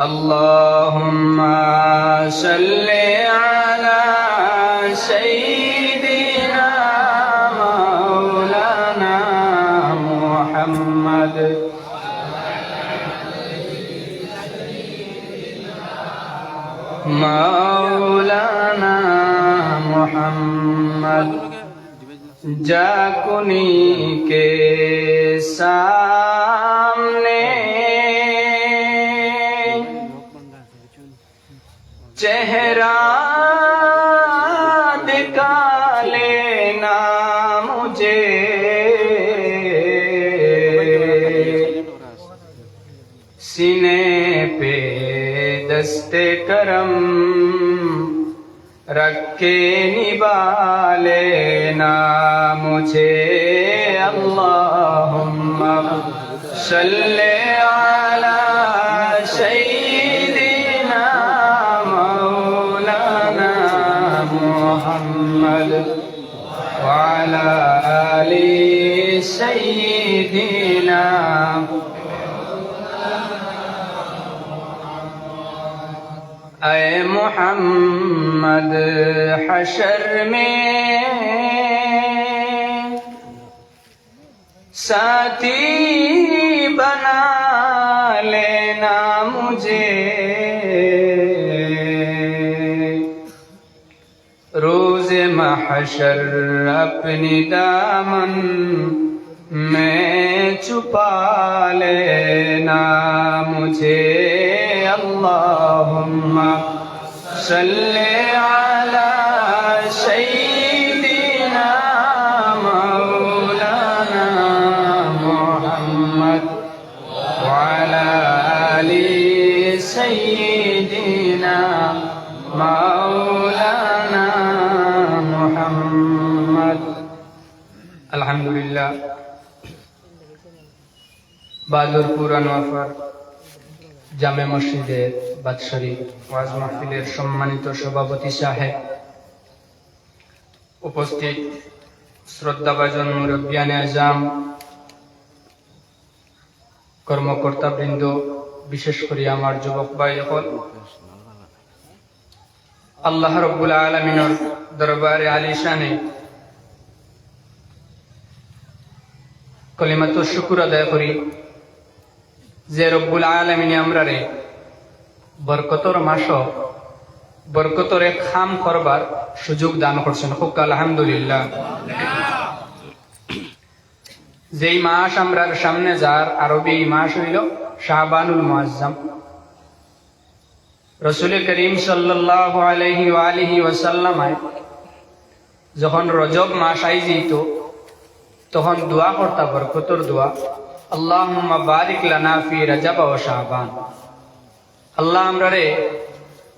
اللهم صل على سيدنا مولانا محمد مولانا محمد जाकुनी के सामने चेहरा दिखा लेना मुझे सीने पे दस्ते करम रख के निभा लेना मुझे अल्लाहुम्मा सल्ले अला सय्यिदिना मौलाना मुहम्मद व अला आलि सय्यिदिना ऐ मोहम्मद हशर में साथी बना लेना मुझे रोज़ महशर अपनी दामन में छुपा लेना मुझे अल्लाहुम्मा सल्ले अला सय्यिदिना मौलाना मुहम्मद व अला आलि सय्यिदिना मौलाना मुहम्मद। अल्हम्दुलिल्लाह বাদরপুর আনোয়ার জামে মসজিদের বাদশারী ওয়াজ মাহফিলের সম্মানিত সভাপতি সাহেব, উপস্থিত শ্রদ্ধাভাজন মুরব্বিয়ানে আজম, কর্মকর্তা বৃন্দ, বিশেষ করে আমার যুবক ভাই হল, আল্লাহ রাব্বুল আলামিনের দরবারে আলিশানে কলিমাতুশ শুকর আদায় করি যে রব্বুল আলামিন আমরারে বরকতর মাস বরকতরে খাম করবার সুযোগ দান করছেন। খুব আলহামদুলিল্লাহ। যেই মাস আমরার সামনে যার আরবি মাস হইল শাবানুল মুআজ্জাম। রাসূল করিম সাল্লাল্লাহু আলাইহি ওয়া আলিহি ওয়াসাল্লাম যখন রজব মাস আই যেত তখন দোয়া করতা বরকতর দোয়া, আল্লাহুম্মা বারিক লানা ফি রজব ওয়া শাবান। আল্লাহ আমরারে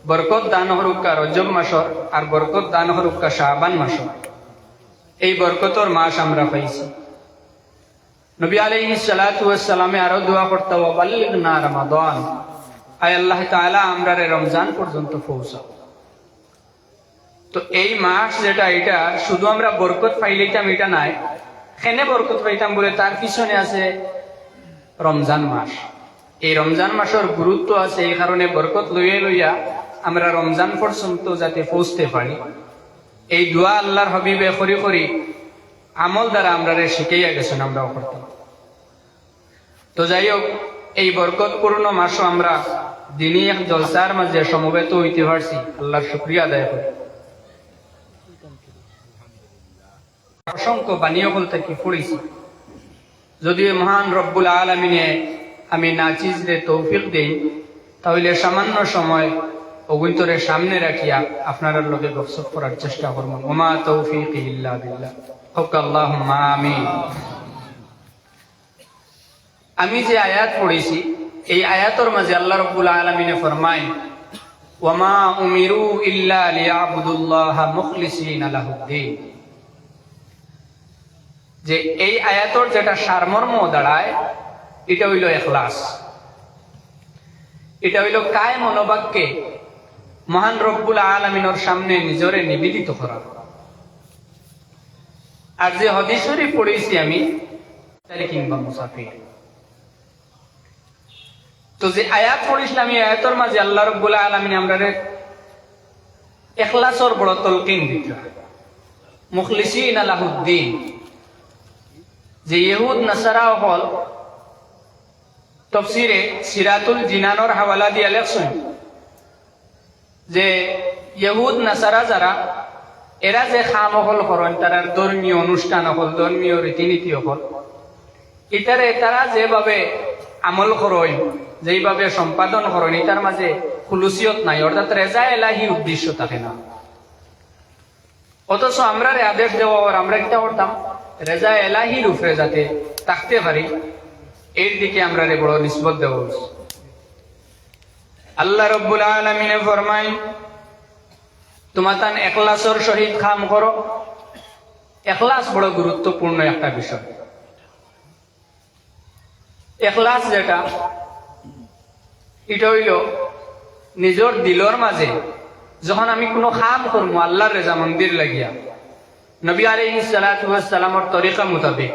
বরকত দান হরুকা রজব মাসর আর বরকত দান হরুকা শাবান মাসর। এই বরকতর মাস আমরা পাইছি। নবী আলাইহিস সালাতু ওয়াস সালামে আরো দোয়া করতা, ওয়া বাল্লিগনা রমাদান, আয় আল্লাহ তাআলা আমরারে রমজান পর্যন্ত পৌঁছাও। তো এই মাস যেটা, এটা শুধু আমরা বরকত পাইলেইতাম এটা নাই, কেনে বরকত পাইতাম বলে তার পিছনে আছে রমজান মাস। এই রমজান মাসের গুরুত্ব আছে, এই কারণে বরকত লইয়া লইয়া আমরা রমজান পর্যন্ত যাতে পৌঁছতে পারি এই দোয়া আল্লাহর হাবিবে করি করি আমল দ্বারা আমরা শিখাইয়া গেছেন, আমরাও করতাম। তো যাই হোক, এই বরকতপূর্ণ মাসও আমরা দিনই এক জলসার মাঝে সমবেত হইতে পারছি, আল্লাহর শুকরিয়া আদায় করি। অসংখ্য বাণী বলতে কি পড়েছি, যদিও মহান রব্বুল আলামিনে আমি নাচিজরে তৌফিক দেই, তাহলে সামান্য সময় অগুন্তরে সামনে রাখিয়া আপনার লগে গপসপ করার চেষ্টা করব। ওমা তৌফিক ইল্লা বিল্লাহ। হক আল্লাহুম্মা আমিন। আমি যে আয়াত পড়েছি এই আয়াতের মাঝে আল্লাহ রব্বুল আলামিনে ফরমায়, ওয়ামা উমিরু ইল্লা লিয়াবুদুল্লাহা মুখলিসিনা লাহুদ্দিন। যে এই আয়াতর যেটা সারমর্ম দাঁড়ায় এটা হইল ইখলাস, এটা হইল কায় মনোবাক্যে মহান রব্বুল আলামিনের সামনে নিজরে নিবেদিত করা। আর যে হাদিস শরীফ পড়েছি আমি, তারে কিংবা মুসাফির, তো যে আয়াত পড়িছিলাম এই আয়াতের মাঝে আল্লাহ রাব্বুল আলামিন আমরারে ইখলাসর বড় তলকিন দিতে মুখলিসিন লাহুদ্দিন, যে ইহুদ নাসারা হল তফসিরে সিরাতুল জিনানর হাওয়ালা দিয়ে লেখছেন যে ইহুদ নাসারা যারা এরা যে খাম হল করেন, তারা ধর্মীয় অনুষ্ঠান হল, ধর্মীয় রীতিনীতি হল, এটারে তারা যেভাবে আমল করেন, যেভাবে সম্পাদন করেন, এটার মাঝে খুলুসিয়ত নাই, অর্থাৎ রেজা এলাহি উদ্দেশ্য থাকে না। অথচ আমরা আদেশ দেওয়া আমরা কিটা করতাম, রেজা এলাহির উপরে যাতে থাকতে পারি এর দিকে আমরা বড় নিসবত দেব। আল্লাহ রাব্বুল আলামিন ফরমায় তোমাতান ইখলাসের সহিত কাম করো। ইখলাস বড় গুরুত্বপূর্ণ একটা বিষয়। ইখলাস যেটা, এটা হইল নিজের দিলর মাঝে যখন আমি কোনো কাম করবো আল্লাহর রেজামন্দির লাগিয়া, নবী আলাইহিস সালাতু ওয়াস সালামের তরিকা মোতাবেক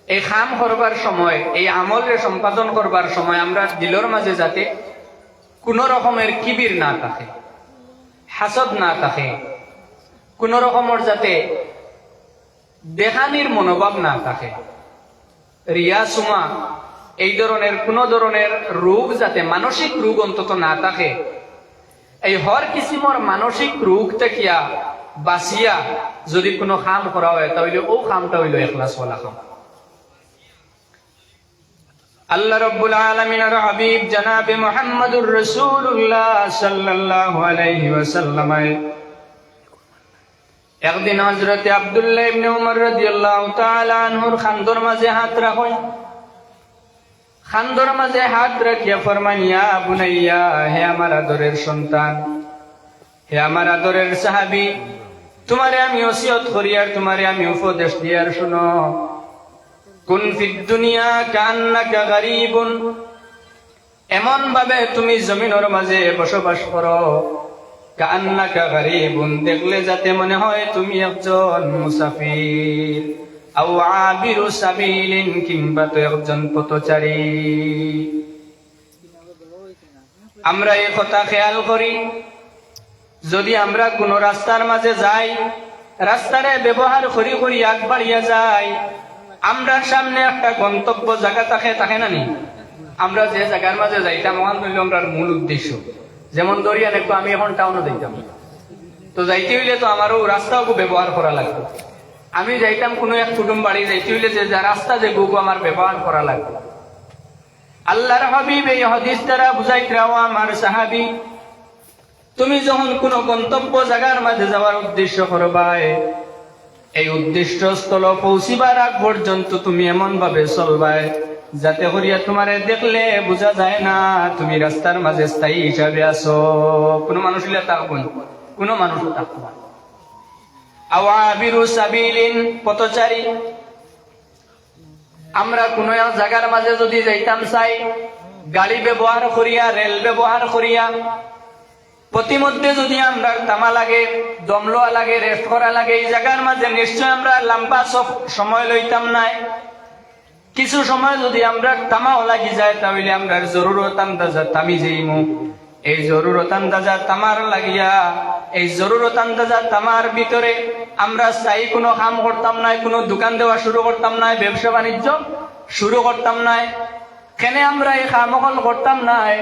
এই কাম করবার সময়, এই আমলের সম্পাদন করবার সময় আমরা দিলর মাঝে যাতে কোন রকমের কিবির না থাকে, হাসদ না থাকে, কোন রকমের যাতে দেখানির মনোভাব না থাকে, রিয়া সুমা এই ধরনের কোন ধরনের রোগ যাতে, মানসিক রোগ অন্তত না থাকে। এই হর কিসিমর মানসিক রোগ থেকিয়া বাঁচিয়া যদি কোনো কাম করা হয় তাহলে ও কামটা হইল ইখলাস ওয়ালা কাম। আল্লাহ রাব্বুল আলামিনের হাবিব জনাবে মুহাম্মদুর রাসূলুল্লাহ সাল্লাল্লাহু আলাইহি ওয়াসাল্লাম একদিন হযরত আব্দুল্লাহ ইবনে উমর রাদিয়াল্লাহু তাআলা আনহুর খান্দর মাঝে হাত রাখেন। খান্দর মাঝে হাত রাখিয়া ফরমান, ইয়া বুনাইয়া, হে আমার আদরের সন্তান, হে আমার আদরের সাহাবী, তোমারে আমি ওসিয়ত করি আর তোমারে আমি উপদেশ দিয়ার শুনো। কুন ফিদ দুনিয়া কান্নাকা গরীবুন, এমন ভাবে তুমি জমিনের মাঝে বসবাস করো, কান্নাকা গরীবুন, দেখলে যাতে মনে হয় তুমি একজন মুসাফির, আও আবিরু সাবিলিন, কিংবা তো একজন পথচারী। আমরা এই কথা খেয়াল করি, যদি আমরা কোন রাস্তার মাঝে যাই, রাস্তারে ব্যবহার করি করি আগ বাড়িয়া যাই, আমরা সামনে একটা গন্তব্য জায়গা থাকে না নি, আমরা যে জায়গার মাঝে যাইতাম ওখান হইল আমরা মূল উদ্দেশ্য। যেমন দরিয়ান একটু আমি এখন টাউনে যাইতাম, তো যাইতে হইলে তো আমারও রাস্তাও ব্যবহার করা লাগবে। আমি যাইতাম কোনো এক কুটুম বাড়ি, যাইতে হইলে যে রাস্তা যে গুগু আমার ব্যবহার করা লাগবে। আল্লাহর হাবিব এই হাদিস দ্বারা বুঝাইতেও আমার সাহাবী, তুমি যখন কোন গন্তব্য জায়গার মাঝে যাওয়ার উদ্দেশ্য করবাই, এই উদ্দেশ্য স্থল পৌঁছিবার আগ পর্যন্ত তুমি এমন ভাবে চলবাই যাতে করিয়া তোমারে দেখলে বোঝা যায় না তুমি রাস্তার মাঝে স্থায়ী হিসাবে আছো। কোনো মানুষ হইলে থাকবো না, কোনো মানুষ থাকবো না। আওয়াবিরু সাবিলিন, পথচারী, আমরা কোন এক জায়গার মাঝে যদি যাইতাম চাই, গাড়ি ব্যবহার করিয়া, রেল ব্যবহার করিয়া, প্রতিমধ্যে যদি আমরা তামা লাগে, দম লওয়া লাগে, রেস্ট করা লাগে, এই জায়গার মাঝে নিশ্চয় আমরা লম্বা সময় লইতাম নাই। কিছু সময় যদি আমরা তামাও লাগি যায় তাহলে আমরা জরুরত আন্দাজা তামি যাইমু। এই জরুরত আন্দাজা তামার লাগিয়া, এই জরুরত আন্দাজা তামার ভিতরে আমরা স্থায়ী কোনো কাম করতাম নাই, কোনো দোকান দেওয়া শুরু করতাম নাই, ব্যবসা বাণিজ্য শুরু করতাম নাই। কেন আমরা এই কামকল করতাম নাই?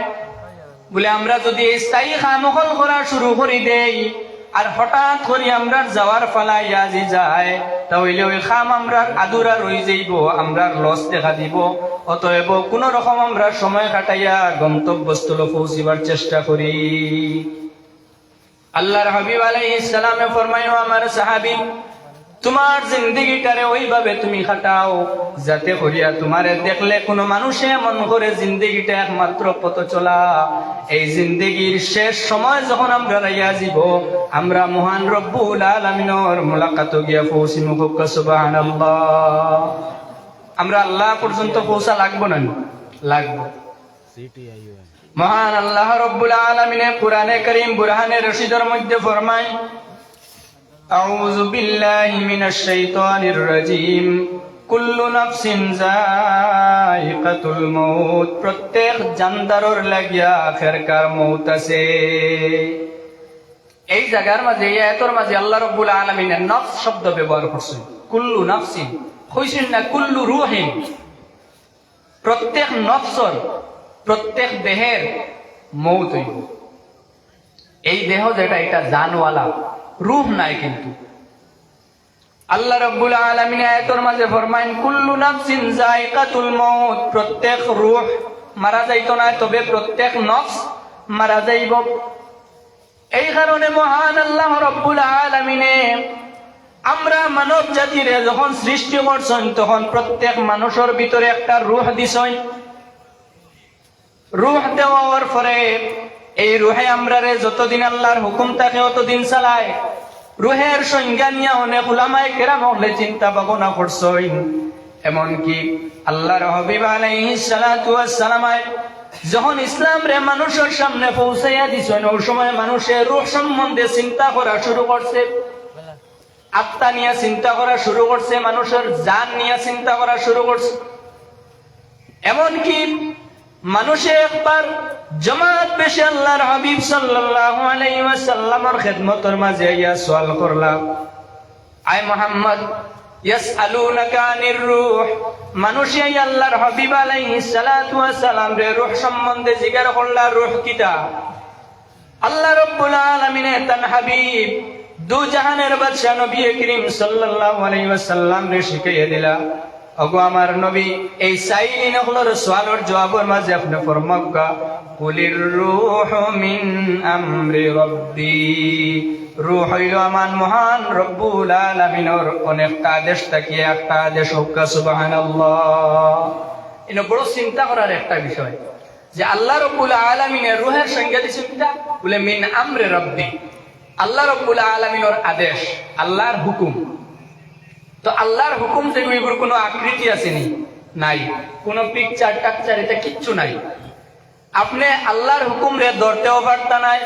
বলে আমরা যদি এই স্থায়ী কামকল করা শুরু করি দেই আর হঠাৎ করে আমরা যাওয়ার ফালা ইয়াজি যায়, তাহলে ওই কাম আমরা আদুরা রয়ে যাইব, আমরা লস দেখা দিব। অতএব কোন রকম আমরা সময় কাটাইয়া গন্তব্যস্থলে পৌঁছিবার চেষ্টা করি। আল্লাহর হাবিব আলাইহিস সালামে ফরমায়, আমার সাহাবী, তোমার জিন্দেগিটারে ওইভাবে তুমি কাটাও যাতে করিয়া তোমারে দেখলে কোন মানুষে মন করে জিন্দেগিটা একমাত্র পথ চলা। এই জিন্দেগির শেষ সময় যখন আমরা রাইয়া যাব, আমরা মহান রব্বুল আলামিনের মুলাকাত গিয়া পৌঁছিমু। সুবহানাল্লাহ। আমরা আল্লাহ পর্যন্ত পৌঁছা লাগবো না? লাগবো। মহান আল্লাহ রব্বুল আলামিনে কুরআনে কারীম বুরহানে রশিদের মধ্যে ফরমায়, আউযু বিল্লাহি মিনাশ শাইতানির রাজীম, কুল্লু নাফসিন যায়িকাতুল মউত, প্রত্যেক জানদারর লাগিয়া আখেরকার মউত আছে। এই জায়গার মাঝে, এই আয়াতের মাঝে আল্লাহ রাব্বুল আলামিনের নফস শব্দ ব্যবহার করছেন। কুল্লু নাফসিন কইছেন না কুল্লু রূহিন, প্রত্যেক নফসর, প্রত্যেক দেহের মউত হইব। এই দেহ যেটা, এটা জানওয়ালা, রূহ নাই। কিন্তু আল্লাহ রাব্বুল আলামিন আয়াতের মাঝে ফরমায়েন কুল্লু নাফসিন যায়িকাতুল মউত, প্রত্যেক রূহ মারা যাইতো না, তবে প্রত্যেক নফস মারা যাইব। এই কারণে মহান আল্লাহ রাব্বুল আলামিনে আমরা মানব জাতিরে যখন সৃষ্টি করছেন, তখন প্রত্যেক মানুষের ভিতরে একটা রূহ দিছেন। রূহ দেওয়ার পরে এই রূহে আমরারে যতদিন আল্লাহর হুকুম থাকে অতদিন চালায়। রূহের সংজ্ঞা নিয়ে অনেক উলামায়ে কেরাম হলে চিন্তা ভাবনা করছেন। এমনকি আল্লাহর হাবিব আলাইহিস সালাতু ওয়াস সালাম যখন ইসলাম রে মানুষের সামনে পৌঁছাইয়া দিছেন, ওই সময় মানুষের রূহ সম্বন্ধে চিন্তা করা শুরু করছে, আত্মা নিয়ে চিন্তা করা শুরু করছে, মানুষের জান নিয়ে চিন্তা করা শুরু করছে। এমনকি মানুষে একবার জামাত পেশে আল্লাহর হাবিব সাল্লাল্লাহু আলাইহি ওয়াসাল্লামের খেদমতের মাঝে ইয়া সওয়াল করলাম, আয় মুহাম্মদ ইয়াসআলুনাকা আনির রূহ, মানুষে আল্লাহর হাবিব আলাইহিস সালাতু ওয়াস সালাম রে রূহ সম্বন্ধে জিজ্ঞাসা করলা, রূহ কিটা? আল্লাহ রাব্বুল আলামিনের তান হাবিব দু জাহানের বাদশা নবী করিম সাল্লাল্লাহু আলাইহি ওয়াসাল্লাম রে শিখাইয়া দিলা, ওগো আমার নবী, এই সাইলি নকলের সওয়ালের জবাবের মাঝে আপনি ফরমাক্কা কুলির রূহু মিন আমরি রাব্বি, রূহ হইল আমার মহান রব্বুল আলামিনের অনেকটা আদেশ থাকে, একটা আদেশ হোক সুবহানাল্লাহ। এটা বড় চিন্তা করার একটা বিষয় যে আল্লাহ রব্বুল আলামিনের রূহের সংজ্ঞা দিয়েছেন কিটা? বলে মিন আমরি রাব্বি, আল্লাহ রব্বুল আলামিনের আদেশ, আল্লাহর হুকুম। তো আল্লাহর হুকুম যে এগুলোর কোনো আকৃতি আসেনি, নাই, কোনো পিকচার টাকচার, এটা কিচ্ছু নাই। আপনি আল্লাহর হুকুম রে ধরতেও পারতা নাই,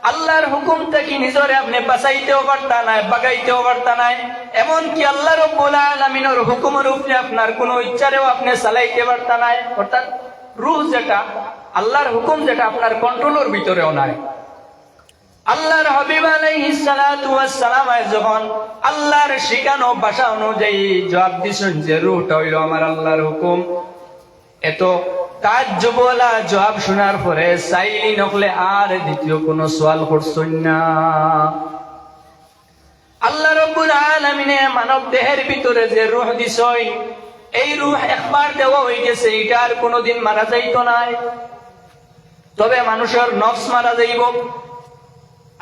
আল্লাহর হুকুম থেকে নিজরে আপনি বাঁচাইতেও পারতা নাই, বাগাইতেও পারতা নাই। এমনকি আল্লাহ রাব্বুল আলামিনের হুকুমের উপরে আপনার কোনো ইচ্ছারেও আপনি চালাইতে পারতা নাই। অর্থাৎ রূহ যেটা, আল্লাহর হুকুম যেটা, আপনার কন্ট্রোলের ভিতরেও নাই। আল্লাহর হাবিব আলাইহিস সালাতু ওয়াস সালাম যখন আল্লাহর শিখানো ভাষা অনুযায়ী জবাব দিছেন যে রূহটা হইল আমার আল্লাহর হুকুম, এত তাজ্জুবওয়ালা জবাব শোনার পরে সাইলি নকলে আর দ্বিতীয় কোনো সওয়াল করছেন না। আল্লাহ রাব্বুল আলামিনে মানব দেহের ভিতরে যে রূহ দিছেন, এই রূহ একবার দেওয়া হয়ে গেছে, এটা আর কোনোদিন মারা যাইতো না। তবে মানুষের নফস মারা যাইব।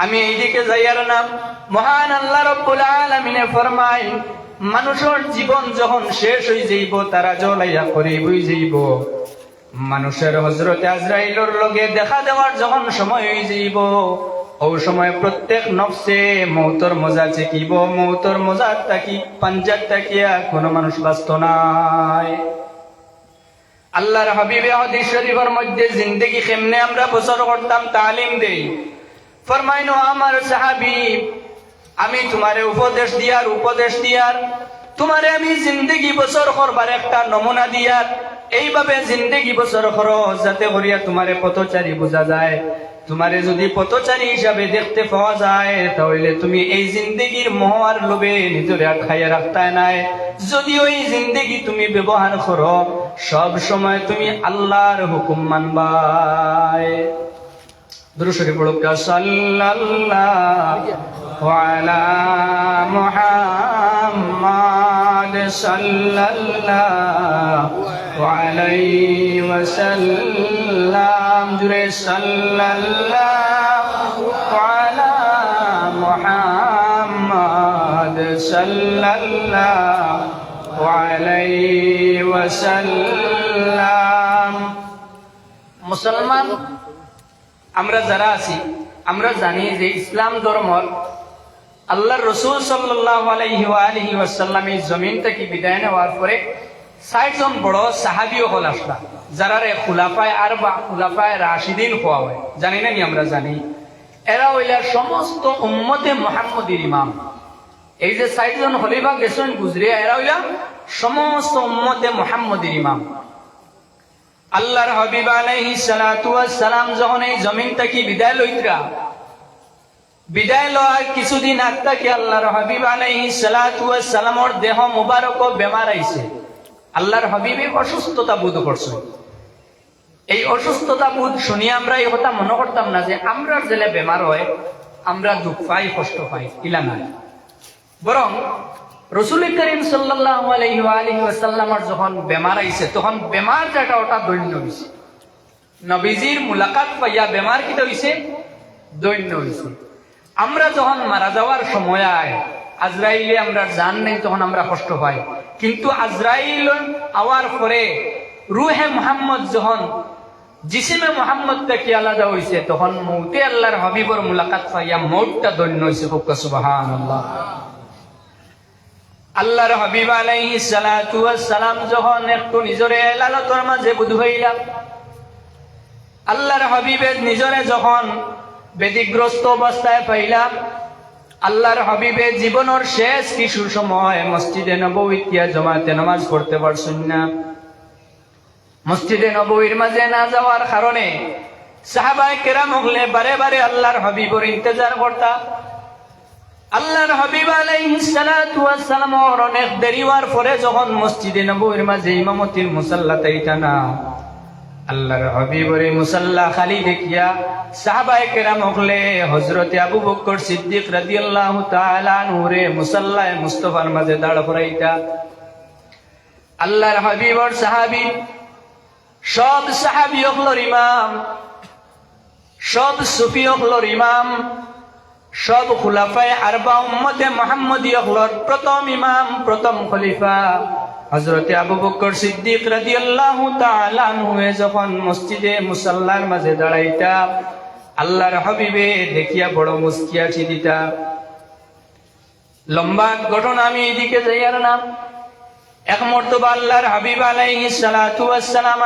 আমি এইদিকে যাইয়ার নাম, মহান আল্লাহ রাব্বুল আলামিনে ফরমায় মানুষের জীবন যখন শেষ হয়ে যাইব, তারা জ্বলাইয়া করিবই যাইব। মানুষের হযরতে আজরাইলের লগে দেখা দেওয়ার যখন সময় হয়ে যাইব, ওই সময় প্রত্যেক নফসে মৌতর মজা চেকিব। মৌতর মজা তাকি পাঞ্জাত তাকিয়া কোনো মানুষ বাঁচত নাই। আল্লাহর হাবিবে হাদিস শরীফের মধ্যে জিন্দেগি কেমনে আমরা বছর করতাম তালিম দেই। ফরমাইনো আমার সাহাবী, আমি তোমারে উপদেশ দিয়ার তোমারে আমি জিন্দেগি বছর করবার একটা নমুনা দিয়ার, এইভাবে জিন্দেগি বছর করো যাতে করিয়া তোমারে পথচারী বোঝা যায়। তোমারে যদি পথচারী হিসাবে দেখতে পাওয়া যায়, তাহলে তুমি এই জিন্দেগির মোহ আর লোভে নিজরে খাইয়া রাখতাই নাই। যদি ওই জিন্দেগি তুমি ব্যবহার করো, সব সময় তুমি আল্লাহর হুকুম মানবাই। দুরূদ শরীফ পড়ো, সাল্লাল্লাহু আলা মুহাম্মাদ সাল্লাল্লাহু আলাইহি ওয়াসাল্লাম। জুড়ে সাল্লাল্লাহু আলা মুহাম্মাদ সাল্লাল্লাহু আলাইহি ওয়াসাল্লাম। মুসলমান আমরা যারা আছি, আমরা জানি যে ইসলাম ধর্মর আল্লাহর রাসূল সাল্লাল্লাহু আলাইহি ওয়াসাল্লাম এই জমিন থেকে বিদায় নেওয়ার পরে ৬০ জন বড় সাহাবী হল আসলা, যারা খুলাফায়ে আরবা, খুলাফায়ে রাশিদিন হওয়া হয়। জানি না নি? আমরা জানি। এরা হইলা সমস্ত উম্মতে মুহাম্মদীর ইমাম। এই যে ৬০ জন খলিফা গেছেন গুজরিয়া, এরা হইলা সমস্ত উম্মতে মুহাম্মদের ইমাম। আল্লাহর হাবিব আলাইহিস সালাতু ওয়াস সালাম যখন এই জমিন থেকে বিদায় লইতরা, বিদায় লওয়ার কিছুদিন আগ থেকে আল্লাহর হাবিব আলাইহিস সালাতু ওয়াস সালামর দেহ মুবারক বেমার আইছে। আল্লাহর হাবিবে অসুস্থতা বোধ করছে। এই অসুস্থতা বোধ শুনি আমরা এই কথা মনে করতাম না যে আমরা জেলে বেমার হয় আমরা দুঃখ পাই, কষ্ট পাই, ইলা না। বরং রাসূল করিম সাল্লাল্লাহু আলাইহি ওয়া আলিহি ওয়াসাল্লামের যখন বেমার আইছে তখন বেমার যেটা ওটা দৈন্য হইছে। নবীজির মুলাকাত পাইয়া বেমার কি হইছে? দৈন্য হইছে। আমরা যখন মারা যাওয়ার সময় আয় আজরাইলে আমরা জান নেই, তখন আমরা কষ্ট পাই। কিন্তু আজরাইল আওয়ার পরে রুহে মুহাম্মদ যখন জিসিমে মুহাম্মদ থেকে আলাদা হইছে তখন মৌতে আল্লাহর হাবিবর মুলাকাত পাইয়া মৌতটা দৈন্য হইছে। সুবহানাল্লাহ। আল্লাহর হাবিব আলাইহিস সালাতু ওয়াস সালাম যখন একটু নিজরে এলালতর মাঝে বুধ হইলা, আল্লাহর হাবিবের নিজরে যখন বেদিগ্রস্ত অবস্থায় পাইলাম, আল্লাহর হাবিবের জীবনের শেষ কিছু সময় মসজিদে নববীতে জামাতে নামাজ পড়তে পারছেন না। মসজিদে নববীর মাঝে না যাওয়ার কারণে সাহাবায়ে কেরাম হলে বারে বারে আল্লাহর হাবিবের ইন্তজার করতা। আল্লাহর হাবিব আলাইহিস সালাতু ওয়াস সালাম অনেক দেরি হওয়ার পরে যখন মসজিদে নববীর মাঝে ইমামতির মুসাল্লাতে আইতানা, আল্লাহর হাবিবের মুসাল্লা খালি দেখিয়া সাহাবায়ে কেরাম হলে হযরতে আবু বকর সিদ্দিক রাদিয়াল্লাহু তাআলা আনহু রে মুসাল্লায়ে মুস্তাফার মাঝে দাঁড় করাইতা। আল্লাহর হাবিবের সাহাবী সব সাহাবী হলোর ইমাম, সব সুফি হলোর ইমাম, সব খুলাফায়ে আরবা উম্মতে মুহাম্মদী হলোর প্রথম ইমাম, প্রথম খলিফা হযরতে আবু বকর সিদ্দিক রাদিয়াল্লাহু তাআলা আনহু যখন মসজিদে মুসাল্লার মাঝে দাঁড়াইতা, আল্লাহর হাবিবে দেখিয়া বড় মুস্কিয়া দিতা। লম্বা ঘটনা, আমি এদিকে যাইয়ার না। এক মর্তবা আল্লাহর হাবিব আলাইহিস সালাতু ওয়াস সালাম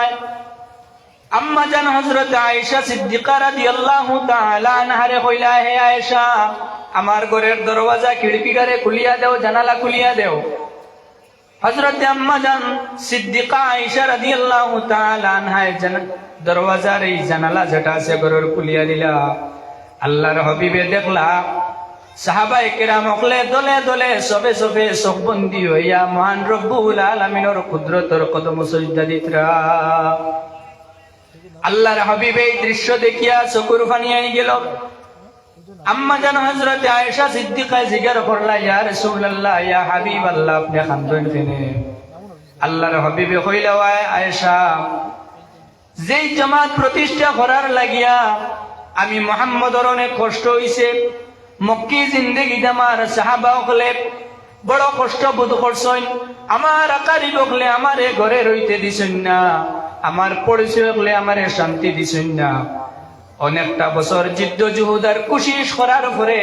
আম্মা জান হযরত আয়েশা সিদ্দিকা রাদিয়াল্লাহু তাআলা আনহারে কইলা, হে আয়েশা, আমার ঘরের দরওয়াজা খিড়কিটারে খুলিয়া দাও, জানালা খুলিয়া দাও। হযরতে আম্মা জান সিদ্দিকা আয়েশা রাদিয়াল্লাহু তাআলা আনহা দরওয়াজার এই জানালা যেটা আছে ঘরের খুলিয়া দিলা। আল্লাহর হাবিবে দেখলা সাহাবায়ে কেরাম হলে দলে দলে সবে সবে চোখবন্দি হইয়া মহান রব্বুল আলামিনের কুদরতের কদম সিজদা দিতরা। আল্লাহর হাবিব এই দৃশ্য দেখিয়া চকুর পানি আই গেল। আম্মা জান হযরতে আয়েশা সিদ্দিকা জিজ্ঞাসা করলা, ইয়া রাসূলুল্লাহ, ইয়া হাবিবাল্লাহ, আপনি কান্দেন কেন? আল্লাহর হাবিবে কইলা, আয়েশা, যেই জামাত প্রতিষ্ঠা করার লাগিয়া আমি মুহাম্মদর অনেক কষ্ট হইছে, মক্কি জিন্দেগিতে আমার সাহাবা হলে বড় কষ্ট বোধ করছেন, আমার আকারিব হলে আমারে ঘরে রইতে দিছেন না, আমার পরিচয় হলে আমারে শান্তি দিছেন না। অনেকটা বছর জিদ্দ জুহুদার কোশিশ করার পরে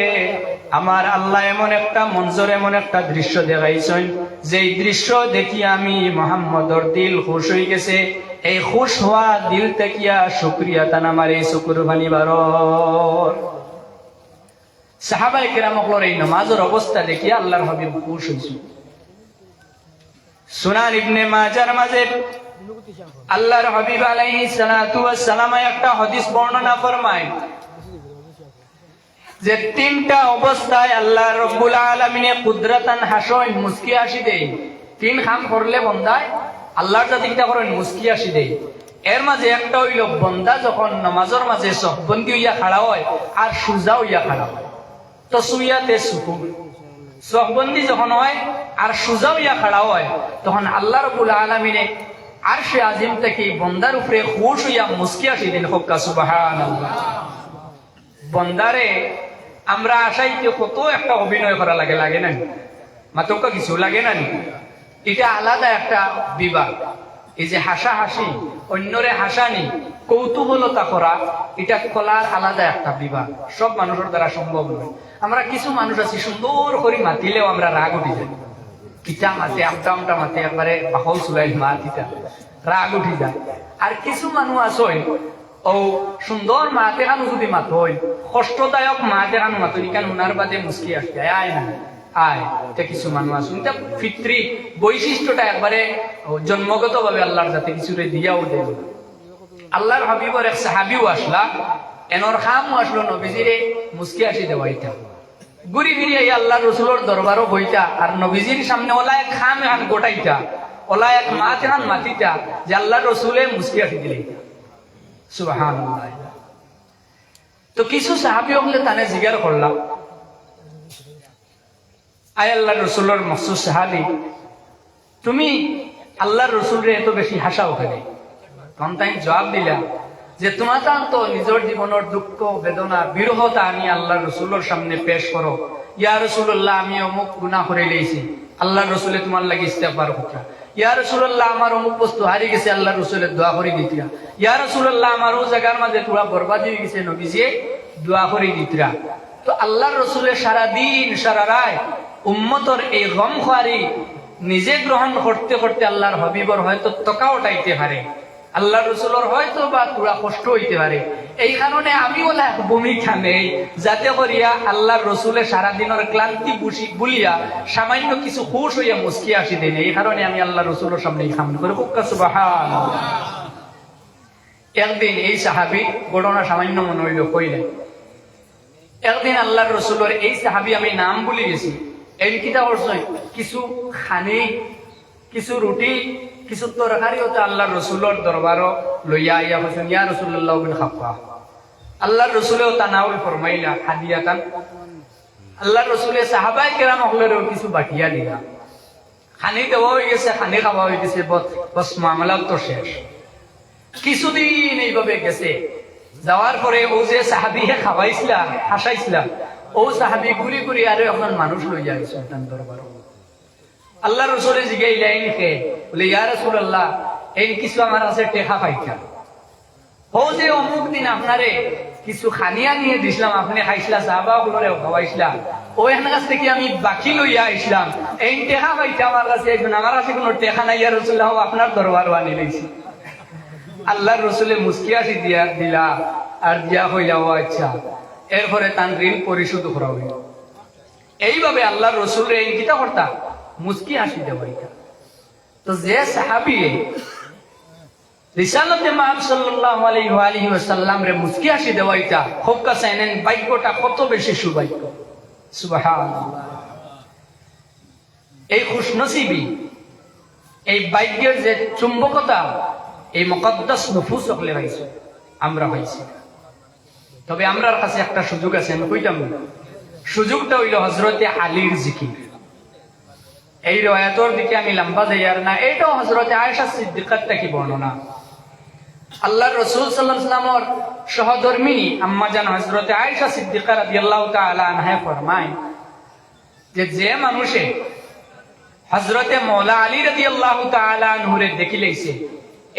আমার আল্লাহ এমন একটা মঞ্জর, এমন একটা দৃশ্য দেখাইছেন, যেই দৃশ্য দেখি আমি মুহাম্মদর দিল খুশ হয়ে গেছে। এই খুশ হওয়া দিল তেকিয়া শুকরিয়া তান আমার এই শুকুর বানি বারর। সাহাবায়ে কেরাম হলোর এই নামাজের অবস্থা দেখিয়া আল্লাহর হাবিব খুশ হয়েছে। সুনান ইবনে মাজার মাঝে আল্লাহর হাবিব আলাইহিস সালাতু ওয়াস সালাম একটা হাদিস বর্ণনা ফরমায় যে তিনটা অবস্থায় আল্লাহ রাব্বুল আলামিনে কুদরতান হাসন মুস্কি হাসি দেয়। তিন কাম করলে বান্দায় আল্লাহর কাছে কিটা করেন, মুস্কি হাসি দেয়। এর মাঝে একটা হইল বান্দা যখন নামাজের মাঝে চোখবন্দি হইয়া খাড়া হয় আর সুজা হইয়া খাড়া হয়, তো সুইয়াতে সুকুন। চোখবন্দি যখন হয় আর সুজা হইয়া খাড়া হয় তখন আল্লাহ রাব্বুল আলামিনে আরশে আজিম থেকে বন্দার উপরে খুশ হইয়া মুস্কি হাসি দেন। হোক্কা সুবহানাল্লাহ। বন্দারে আমরা আশাইতে কত একটা অভিনয় করা লাগে, লাগে না? মাত্র কিছু লাগে না? এটা আলাদা একটা বিভাগ। এই যে হাসা হাসি, অন্যরে হাসানি, কৌতূহলতা করা, এটা কলার আলাদা একটা বিভাগ। সব মানুষের দ্বারা সম্ভব নয়। আমরা কিছু মানুষ আছি সুন্দর করে মাতিলেও আমরা রাগ উঠি যায়, কিটা মাতে আমটা আমটা মাতে একবারে বাহল চুলাই মাতিটা রাগ উঠি যায়। আর কিছু মানুষ আছে ও সুন্দর মাতে কানো যদি মাত হয়, কষ্টদায়ক মাতে কানো মাত, ইকান উনার বাদে মুস্কি আসতে আয় না, আয় এটা কিছু মানুষ আসুন এটা ফিত্রি বৈশিষ্ট্যটা একবারে জন্মগত ভাবে আল্লাহর যাতে কিছু দিয়াও দেব। আল্লাহর হাবিবর এক সাহাবিও আসলা, এনর খামও আসলো, নবীজিরে মুস্কি আসি দেওয়া এটা ঘুরি ফিরি এই আল্লাহ রসুলের দরবারও বইটা, আর নবীজির সামনে ওলা এক খাম এখান গোটাইটা, ওলা এক মাছ এখান মাতিটা, যে আল্লাহ রসুলে মুস্কি আসি দিলে। সুবহানাল্লাহ। তো কিছু সাহাবি হলে তানে জিজ্ঞার করলাম, আয় আল্লাহ রসুলের মকসুদ সাহাবি, তুমি আল্লাহ রসুলরে এত বেশি হাসা ওখানে? তখন তাই জবাব দিলা যে তোমার তো নিজের জীবনের দুঃখ বেদনা বিরহতা আমি আল্লাহ রসুলের সামনে পেশ করো। ইয়া রসুল্লাহ, আমি অমুক গুনাহ করে লেছি, আল্লাহ রসুলে তোমার লাগে ইস্তেগফার করতা। ইয়া রসুল্লাহ, আমার অমুক বস্তু হারিয়ে গেছে, আল্লাহ রসুলের দোয়া করে দিতরা। ইয়া রসুল্লাহ, আমার ও জায়গার মাঝে পুরা বরবাদ হয়ে গেছে, নবীজি দোয়া করে দিতরা। তো আল্লাহ রসুলের সারাদিন সারা রায় উম্মতর এই গম খোয়ারি নিজে গ্রহণ করতে করতে আল্লাহর হাবিবর হয়তো তকা উঠাইতে পারে, আল্লাহ রসুলের হয়তো বা পুরা কষ্ট হইতে পারে। এই কারণে আমি ওলা ভূমিকা নেই, যাতে করিয়া আল্লাহর রসুলের সারাদিনের ক্লান্তি বুলিয়া সামান্য কিছু খুশ হইয়া মুস্কি আসি দেন। এই কারণে আমি আল্লাহ রসুলের সামনে খাম করে সুবহানাল্লাহ। একদিন এই সাহাবি ঘটনা সামান্য মনে হইল কইলেন, একদিন আল্লাহর রসুলের এই সাহাবি আমি নাম ভুলে গেছি, এই কিতা করছে কিছু খানি কিছু রুটি কিছু তরকারি হতে আল্লাহর রসুলের দরবারও লইয়া আইয়া বলছেন, ইয়া রাসূলুল্লাহ বিন খাফফা। আল্লাহর রসুলেও তানাউল ফরমাইলা হাদিয়াতান। আল্লাহর রসুলের সাহাবায়ে কেরাম হলেও কিছু বাটিয়া দিলা, খানি দেওয়া হয়ে গেছে, খানি খাওয়া হয়ে গেছে, বস মামলা তো শেষ। কিছুদিন এইভাবে গেছে, যাওয়ার পরে ও যে সাহাবিহে খাওয়াইছিলাম হাসাইছিলাম, ও সাহাবি ঘুরি ঘুরি আরো এখন মানুষ লইয়া গেছে তার দরবার। আল্লাহ রসুলের জিগাইলেন কে, বলে ইয়া রাসূলুল্লাহ, এই কিছু আমার কাছে টেকা পাইছা, ও যে অমুক দিন আপনারে কিছু খানিয়া নিয়ে দিছিলাম, আপনি খাইছিলা, সাহাবা গুলোরে খাওয়াইছিলাম, ওই কাছ থেকে আমি বাকি লইয়া আইছিলাম, এই টেকা পাইছা আমার কাছে, আমার কাছে কোনো টেকা নাই, ইয়া রাসূলুল্লাহ আপনার দরবারও আনি লইছি। আল্লাহর রসুলে মুস্কি আসি দিলা আর দিয়া হইলা, ও আচ্ছা। এরপরে তার ঋণ পরিশোধ করা হইল। এইভাবে আল্লাহর রসুলের এই কিতা কর্তা মুস্কি হাসি দেওয়া। তো যে সাহাবি রিসালাতে মাহমুদ সাল্লাল্লাহু আলাইহি ওয়াসাল্লাম রে মুস্কি হাসি দেওয়া, এটা খুব কাছে এনেন ভাগ্যটা কত বেশি সুভাগ্য। সুবহানাল্লাহ। এই খুশনসিবি, এই ভাগ্যের যে চুম্বকতা, এই মুকদ্দাস নফুস হলে হয়েছে, আমরা হয়েছি। তবে আমরার কাছে একটা সুযোগ আছে, আমি কইতাম সুযোগটা হইল হযরতে আলীর জিকির। এই রওয়ায়াতের দিকে আমি লম্বা যাইয়ার না, এটাও হযরতে আয়েশা সিদ্দিকার থেকে বর্ণনা। আল্লাহর রাসূল সাল্লাল্লাহু আলাইহি ওয়াসাল্লামের সহধর্মিনী আম্মা জান হযরতে আয়েশা সিদ্দিকা রাদিয়াল্লাহু তাআলা আনহা ফরমায় যে মানুষে হযরতে মাওলা আলী রাদিয়াল্লাহু তাআলা আনহুরে দেখি লইছে,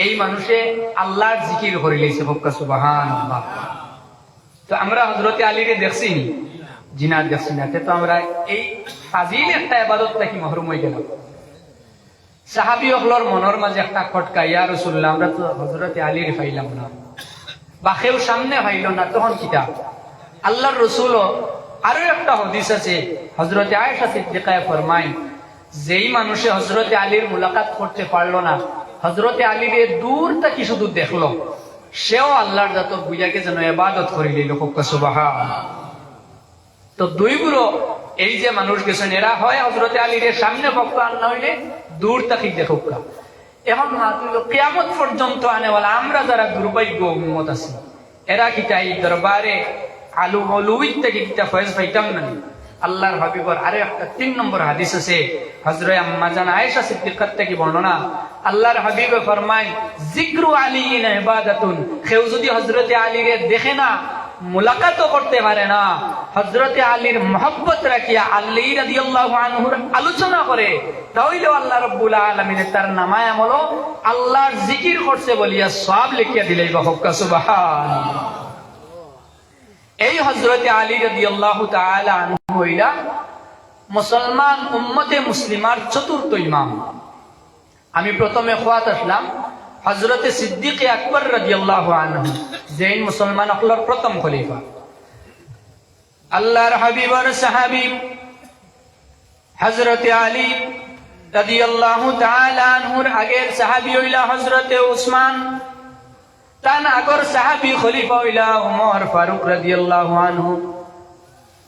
এই মানুষে আল্লাহর জিকির করে লইছে। সুবহানাল্লাহ। তো আমরা হযরতে আলীরে দেখছি জিনা দেখছি না, তো আমরা এই ফাজিল একটা ইবাদত থেকে মাহরুম হয়ে গেলাম। সাহাবী হলর মনের মাঝে একটা খটকা, ইয়া রাসূলুল্লাহ, আমরা তো হযরতে আলীর পাইলাম না, বা কেউ সামনে পাইল না, তখন কিতা? আল্লাহর রাসূল আরো একটা হাদিস আছে, হযরতে আয়েশা সিদ্দিকা ফরমায়, যেই মানুষে হযরতে আলীর মুলাকাত করতে পারলো না, হযরতে আলীরে দূর থেকে শুধু দেখলো, সেও আল্লাহর যত বুঝাকে যেন ইবাদত করে লইল। সুবহানাল্লাহ। তো দুই গুলো এই যে মানুষ গেছেন, এরা হয় হযরতে আলীর সামনে পক্ষ আর না হইলে দূর থেকে দেখুক। এখন কিয়ামত পর্যন্ত আনেওয়ালা আমরা যারা দুর্ভাগ্য উম্মত আছি, এরা কিটা এই দরবারে আলু অলুইত থেকে কিটা ফয়েজ পাইতাম না। আল্লাহর হাবিবর আরে একটা 3 নম্বর হাদিস আছে, হযরত আম্মা জান আয়েশা সিদ্দিকার থেকে বর্ণনা। আল্লাহর হাবিব ফরমায়, যিকরু আলীন ইবাদাতুন, কেউ যদি হযরতে আলীরে দেখে না, মুলাকাতও করতে পারে না, হযরতে আলীর মহব্বত রাখিয়া আলী রাদিয়াল্লাহু আনহুর আলোচনা করে, তাহলে আল্লাহ রাব্বুল আলামিন তার নামায় আমল আল্লাহর জিকির করছে বলিয়া সওয়াব লিখিয়া দিলেই বাহকা। সুবহানাল্লাহ। এই হযরতে আলী রাদিয়াল্লাহু তাআলা আনহু হইলা মুসলমান উম্মতে মুসলিমার চতুর্থ ইমাম। আমি প্রথমে খোয়াত আসলাম হযরতে সিদ্দিক আকবর রাদিয়াল্লাহু আনহু, যেই মুসলমান হলর প্রথম খলিফা। আল্লাহর হাবিবর সাহাবী হযরতে আলী রাদিয়াল্লাহু তাআলা আনহুর আগের সাহাবী হইলা হযরতে উসমান, তান আগর সাহাবী খলিফা হইলা ওমর ফারুক রাদিয়াল্লাহু আনহু,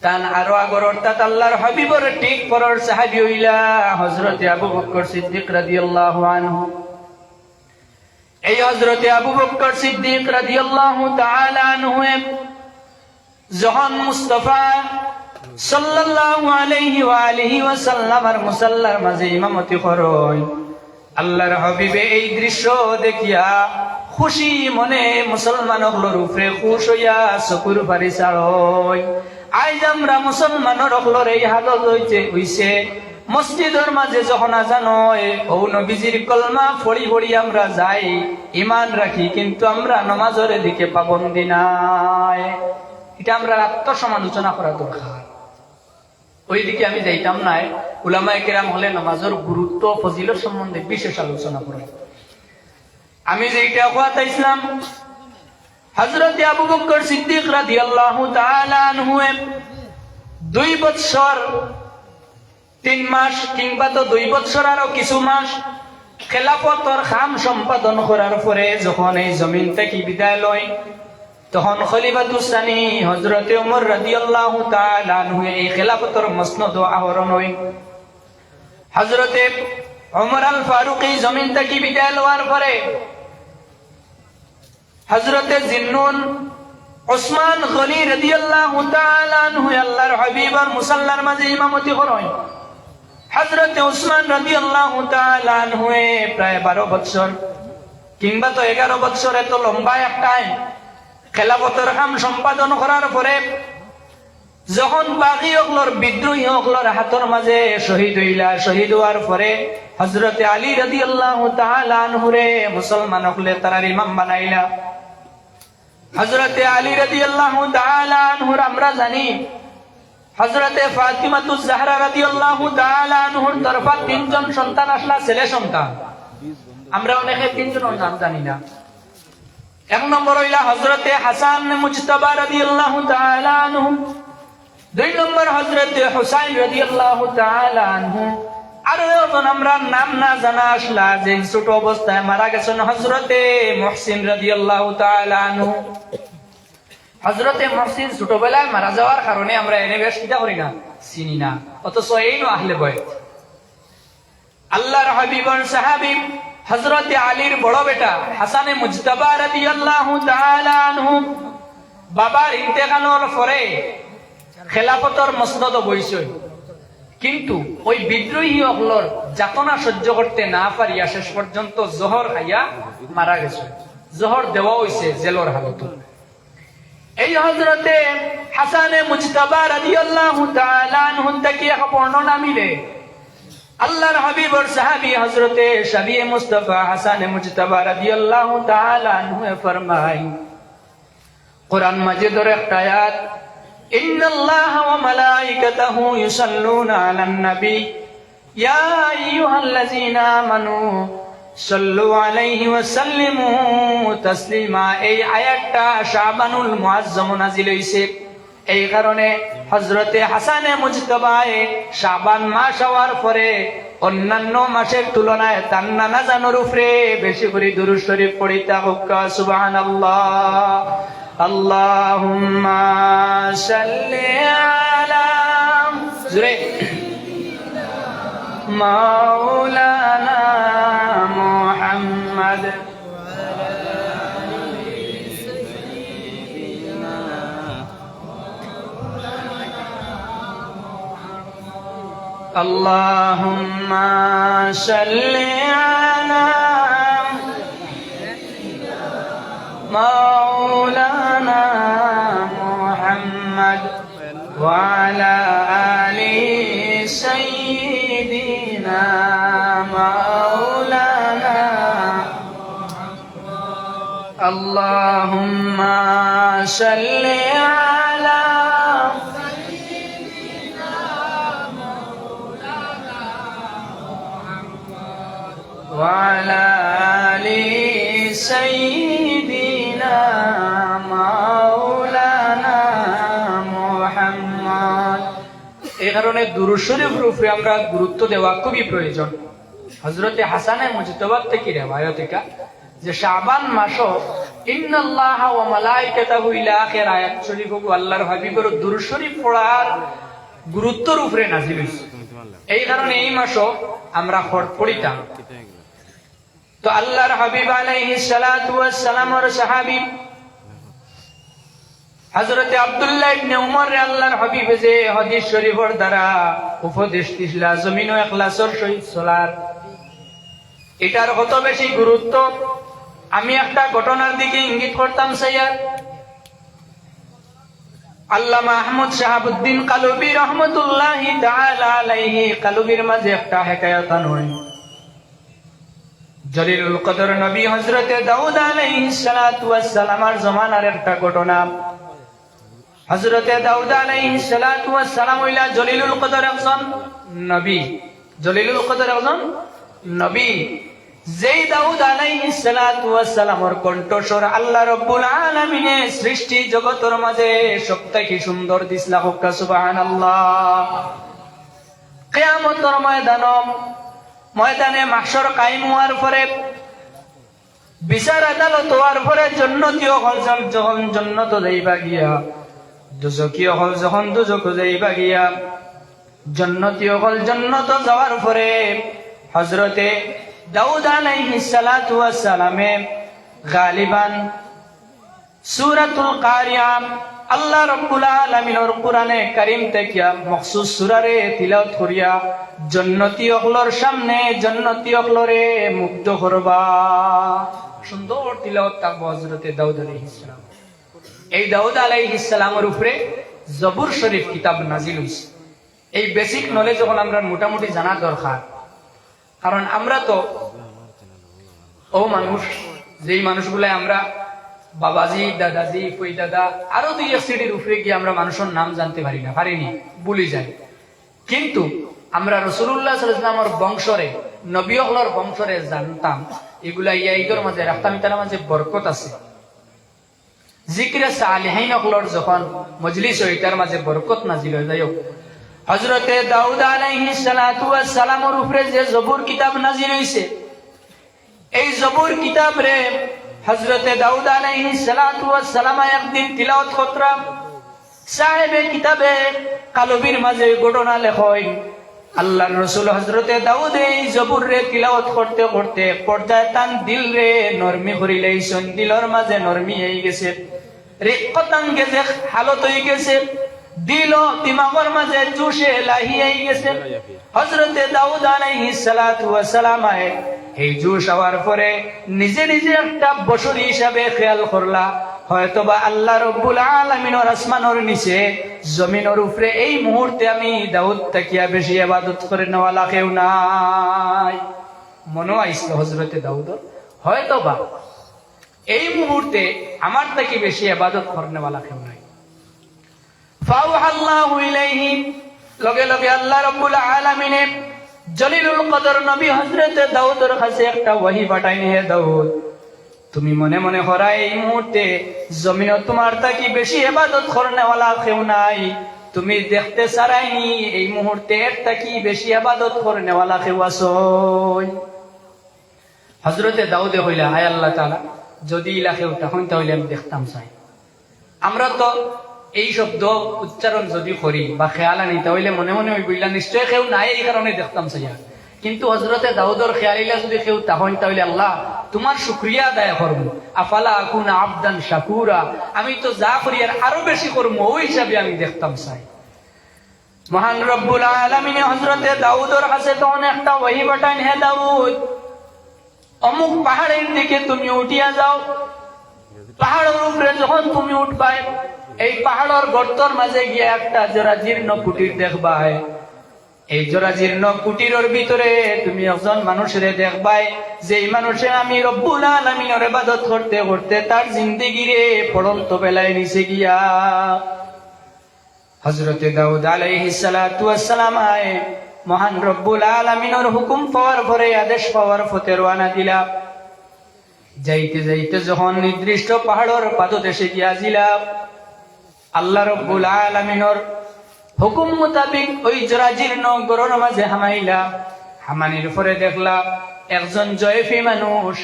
তান আরো আগর অর্থাৎ আল্লাহর হাবিবর ঠিক পরের সাহাবী হইলা হযরতে আবু বকর সিদ্দিক রাদিয়াল্লাহু আনহু। এই হযরতে আবু বকর সিদ্দিক রাদিয়াল্লাহু তাআলা আনহু যখন মুস্তাফা সাল্লাল্লাহু আলাইহি ওয়া আলিহি ওয়াসাল্লামের মুসাল্লার মাঝে ইমামতি করেন, আল্লাহর হাবিবে এই দৃশ্য দেখিয়া খুশি মনে মুসলমানগুলোর উপরে খুশ হইয়া চকুর পানি ছাড়ই। আজ আমরা মুসলমানগুলোর এই হালত হইছে মসজিদের মাঝে যখন আজান হয় ও নবীজির কলমা পড়ি পড়ি আমরা যাই, ইমান রাখি, কিন্তু আমরা নামাজের দিকে পাবন্দি নাই। এটা আমরা আত্মসমালোচনা করা দরকার। ওইদিকে আমি যাইতাম নাই। উলামায়ে কেরাম হলে নামাজের গুরুত্ব ফজিলত সম্বন্ধে বিশেষ আলোচনা করেন। আমি যেটা কথা ইসলাম হযরত আবু বকর সিদ্দিক রাদিয়াল্লাহু তাআলা আনহু 2 বছর 3 মাস কিংবা তো 2 বছর আরো কিছু মাস খেলাফতের কাম সম্পাদন করার পরে যখন এই জমিন থেকে বিদায় লয়, তখন খলিফাতুস সানি হযরত ওমর রাদিয়াল্লাহু তাআলা আনহু এই খেলাফতের মসনদ আহরণ হয়। হযরত ওমর আল ফারুক এই জমিন থেকে বিদায় লওয়ার পরে হযরত জিন্নুন উসমান গনি রাদিয়াল্লাহু তাআলা আনহু আল্লাহর হাবিবের মুসাল্লার মাঝে ইমামতি করেন। হযরত উসমান রাদিয়াল্লাহু তাআলা আনহু প্রায় 12 বছর কিংবা তো 11 বছর, এত লম্বা একটা খেলাফতের কাম সম্পাদন করার পরে যখন বাকি হকলর বিদ্রোহী হকলর হাতের মাঝে শহীদ হইলা, শহীদ হওয়ার পরে হযরত আলী রাদিয়াল্লাহু তাআলা আনহুরে মুসলমান হকলে তারার ইমাম বানাইলা। হযরত আলী রাদিয়াল্লাহু তাআলা আনহুর আমরা জানি হযরত ফাতিমাতুজ জাহরা রাদিয়াল্লাহু তাআলা আনহুর তরফা 3 জন সন্তান আসলা, ছেলে সন্তান। আমরা অনেকে 3 জনের নাম জানি না। 1 নম্বর হইলা হযরত হাসান মুজতাবা রাদিয়াল্লাহু তাআলা আনহু, 2 নম্বর হযরত হুসাইন রাদিয়াল্লাহু তাআলা আনহু, আর যখন আমরা নাম না জানা আসলা যে ছোট অবস্থায় মারা গেছেন হযরত মুহসিন রাদিয়াল্লাহু তাআলা আনহু। হযরত মুহসিন ছোটবেলায় মারা যাওয়ার কারণে আমরা এনে বেশ কিটা করি না, চিনি না, অথচ এই নো আহলে বাইত। আল্লাহর হাবিবর সাহাবী হযরত আলীর বড় বেটা হাসানে মুজতাবা রাদিয়াল্লাহু তাআলা আনহু বাবার ইন্তেকালের পরে খেলাফতের মসনদ বইছে, কিন্তু ওই বিদ্রোহী হকলর যাতনা সহ্য করতে না পারিয়া শেষ পর্যন্ত জহর খাইয়া মারা গেছে। জহর দেওয়া হইছে জেলর হালত। এই হযরতে হাসানে মুজতাবা রাদিয়াল্লাহু তাআলা আনহু থেকে এক বর্ণনা মিলে আল্লাহর হাবিবর সাহাবী হযরতে শাবিয়ে মুস্তাফা হাসানে মুজতাবা রাদিয়াল্লাহু তাআলা আনহু ফরমায়, কুরআন মাজিদের একটা আয়াত, ইন্নাল্লাহা ওয়া মালাইকাতাহু ইউসাল্লুনা আলান নবী ইয়া আইয়ুহাল্লাযীনা আমানু সাল্লু আলাইহি ওয়া সাল্লিমু তাসলিমা। এই আয়াতটা শাবানুল মুআজ্জম নাযিল হইছে। এই কারণে হযরতে হাসানে মুজতাবায়ে শাবান মাস হওয়ার পরে অন্যান্য মাসের তুলনায় তার নানা জানোর উপরে বেশি করে দুরূদ শরীফ পড়িতা হোক। সুবহানাল্লাহ। আল্লাহুম্মা সাল্লি আলা জুরে মাওলানা Muhammad Allahumma salli ala maulana Muhammad wa ala ali sayyidina maulana Allahumma salli ala وعلى آل سيدنا مولانا محمد। এই কারণে কারণে দুরূদ শরীফের উপরে আমরা গুরুত্ব দেওয়া খুবই প্রয়োজন। হযরতে হাসানে মুজতবা থেকে রিওয়ায়াত এটা যে শাবান মাসও ইন্নাল্লাহা ওয়া মালাইকাতাহু ইলা আখির আয়াত শরীফ আল্লাহর হাবিবের দুরূদ শরীফ পড়ার গুরুত্বের উপরে নাযিল হইছে। এই কারণে এই মাসও আমরা পড়িতাম। তো আল্লাহর হাবিব আলাইহিস সালাতু ওয়াস সালামের সাহাবী হযরতে আব্দুল্লাহ ইবনে উমর আল্লাহর হাবিব যে হাদিস শরীফের দ্বারা উপদেশ দিছিলা জমিন ও ইখলাসের সহিত চলার, এটার কত বেশি গুরুত্ব আমি একটা ঘটনার দিকে ইঙ্গিত করতাম। সাইয়াদ আল্লামা আহমদ শাহাবুদ্দিন কালুবী রহমতুল্লাহি তাআলা আলাইহি কালুবীর মাঝে একটা হিকায়াত আনয়। জলিলুল কদর নবী হযরতে দাউদ আলাইহিস সালাতু ওয়াস সালামের জমানার একটা ঘটনা। হযরতে দাউদ আলাইহিস সালাতু ওয়াস সালাম হইলা জলিলুল কদর একজন নবী। জলিলুল কদর একজন নবী। যেই দাউদ আলাইহিস সালাতু ওয়াস সালামের কণ্ঠস্বর আল্লাহ রাব্বুল আলামিনের সৃষ্টি জগতের মাঝে সবথেকে সুন্দর দিছলা হোক সুবহানাল্লাহ। কিয়ামতের ময়দানে মাহশর কায়েম হওয়ার পরে বিচার আদালত হওয়ার পরে জান্নাতীয় হল যখন জান্নাত যাইবা গিয়া, দুজকীয় হল যখন দুজক যাইবা গিয়া, জান্নাতীয় হল জান্নাত যাওয়ার পরে হযরতে দাউদ আলাইহিস সালাতু ওয়াস সালামে গালিবান সূরাতুল কারিয়া আল্লাহ রাব্বুল আলামিনের কোরআনে কারীম থেকে মখসুস সূরারে তিলাওয়াত করিয়া জান্নাতী হলর সামনে জান্নাতী হলরে মুগ্ধ করবা। সুন্দর তিলাওয়াত থাকবে হযরতে দাউদ আলাইহিস সালাম। এই দাউদ আলাইহিস সালামের উপরে জবুর শরীফ কিতাব নাজিল হইছে। এই বেসিক নলেজ যখন আমরা মোটামুটি জানা দরকার, কারণ আমরা তো ও মানুষ যেই মানুষগুলো আমরা বাবাজি দাদাজি কই দাদা আরো দুই সিডির উপরে গিয়ে আমরা মানুষের নাম জানতে পারিনি, ভুলে যাই। কিন্তু আমরা রাসূলুল্লাহ সাল্লাল্লাহু আলাইহি ওয়াসাল্লামের বংশরে নবী হলর বংশরে জানতাম। এগুলা ইয়াইদর মাঝে রাখতাম, তার মাঝে বরকত আছে। জিকিরে সালিহিন হলর যখন মজলিস হয় তার মাঝে বরকত নাজিল হয়। যাই হোক, হযরতে দাউদ আলাইহিস সালাতু ওয়াস সালামের উপরে যে জবুর কিতাব নাজিল হইছে, এই জবুর কিতাব রে হযরতে দাউদ আলাইহিস সালাতু ওয়াস সালাম একদিন তিলাওয়াত করতরা। সাহেবে কিতাবে কালবির মাঝে ঘটনা লেখেন আল্লাহর রাসূল হযরতে দাউদ এই জবুর রে তিলাওয়াত করতে করতে পর্দায় তান দিল রে নরমি করি লাইছেন। দিলর মাঝে নরমি হয়ে গেছে, রিক্কতান গেছে, হালত হয়ে গেছে, দিল দিমাগের মাঝে জোশে লাহি হয়ে গেছে। হযরতে দাউদ আলাইহিস সালাতু ওয়াস সালাম এই জোশ হওয়ার পরে নিজে নিজে একটা বশরী হিসাবে খেয়াল করলা, হয়তোবা আল্লাহ রাব্বুল আলামিনের আসমানের নিচে জমিনের উপরে এই মুহূর্তে আমি দাউদ তাকিয়া বেশি ইবাদত করে নেওয়ালা কেউ নাই। মনে আইছিল হযরতে দাউদর হয়তোবা এই মুহূর্তে আমার থেকে বেশি ইবাদত করে নেওয়ালা কেউ নাই। ফাওহাল্লাহু ইলাইহি, লগে লগে আল্লাহ রাব্বুল আলামিনে জলিলুল কদর নবী হযরতে দাউদের কাছে একটা ওহী পাঠাইনি, হে দাউদ তুমি মনে মনে করা এই মুহূর্তে জমিনে তোমার থেকে বেশি ইবাদত করনেওয়ালা কেউ নাই, তুমি দেখতে চারাইনি এই মুহূর্তে এর থেকে বেশি ইবাদত করনেওয়ালা কেউ আছে। হযরতে দাউদে কইলা, হায় আল্লাহ তাআলা যদি ইলা কেউ তখন তাহলে আমি দেখতাম চাই। আমরা তো এই শব্দ উচ্চারণ যদি করি বা খেয়াল আনি তাহলে মনে মনে ওই বইলা নিশ্চয় কেউ নাই, এই কারণে দেখতাম চাইয়া। কিন্তু হযরতে দাউদর খেয়ালিলা যদি কেউ তখন তাহলে আল্লাহ তোমার শুকরিয়া আদায় করবো। আফালা আকুনা আবদান শাকুরা, আমি তো যা করি আর আরো বেশি করবো, ওই হিসাবে আমি দেখতাম চাই। মহান রব্বুল আলামিন হযরতে দাউদর কাছে তখন একটা ওহী পাঠান, হে দাউদ অমুক পাহাড়ের দিকে তুমি উঠিয়া যাও। পাহাড়ের উপরে যখন তুমি উঠবাই এই পাহাড়ের গর্তর মাঝে গিয়ে একটা জরাজীর্ণ কুটির দেখবাই। এই জরাজীর্ণ কুটিরের ভিতরে তুমি একজন মানুষের দেখবাই, যেই মানুষে আমি রব্বুল আলামিনের ইবাদত করতে করতে তার জিন্দেগিরে পড়ন্ত বেলায় নিচে গিয়া। হযরতে দাউদ আলাইহিস সালাতু ওয়াস সালাম মহান রব্বুল আলামিনের হুকুম পাওয়ার পরে, আদেশ পাওয়ার পথে রওনা দিলা। যাইতে যাইতে যখন নির্দিষ্ট পাহাড়ের পাদদেশে গিয়া জিলা, আল্লাহ রব্বুল আলামিনের হুকুম মোতাবিক ওই জরাজীর্ণ গরুর মাঝে হামাইলা। হামানির পরে দেখলা একজন জয়ফি মানুষ,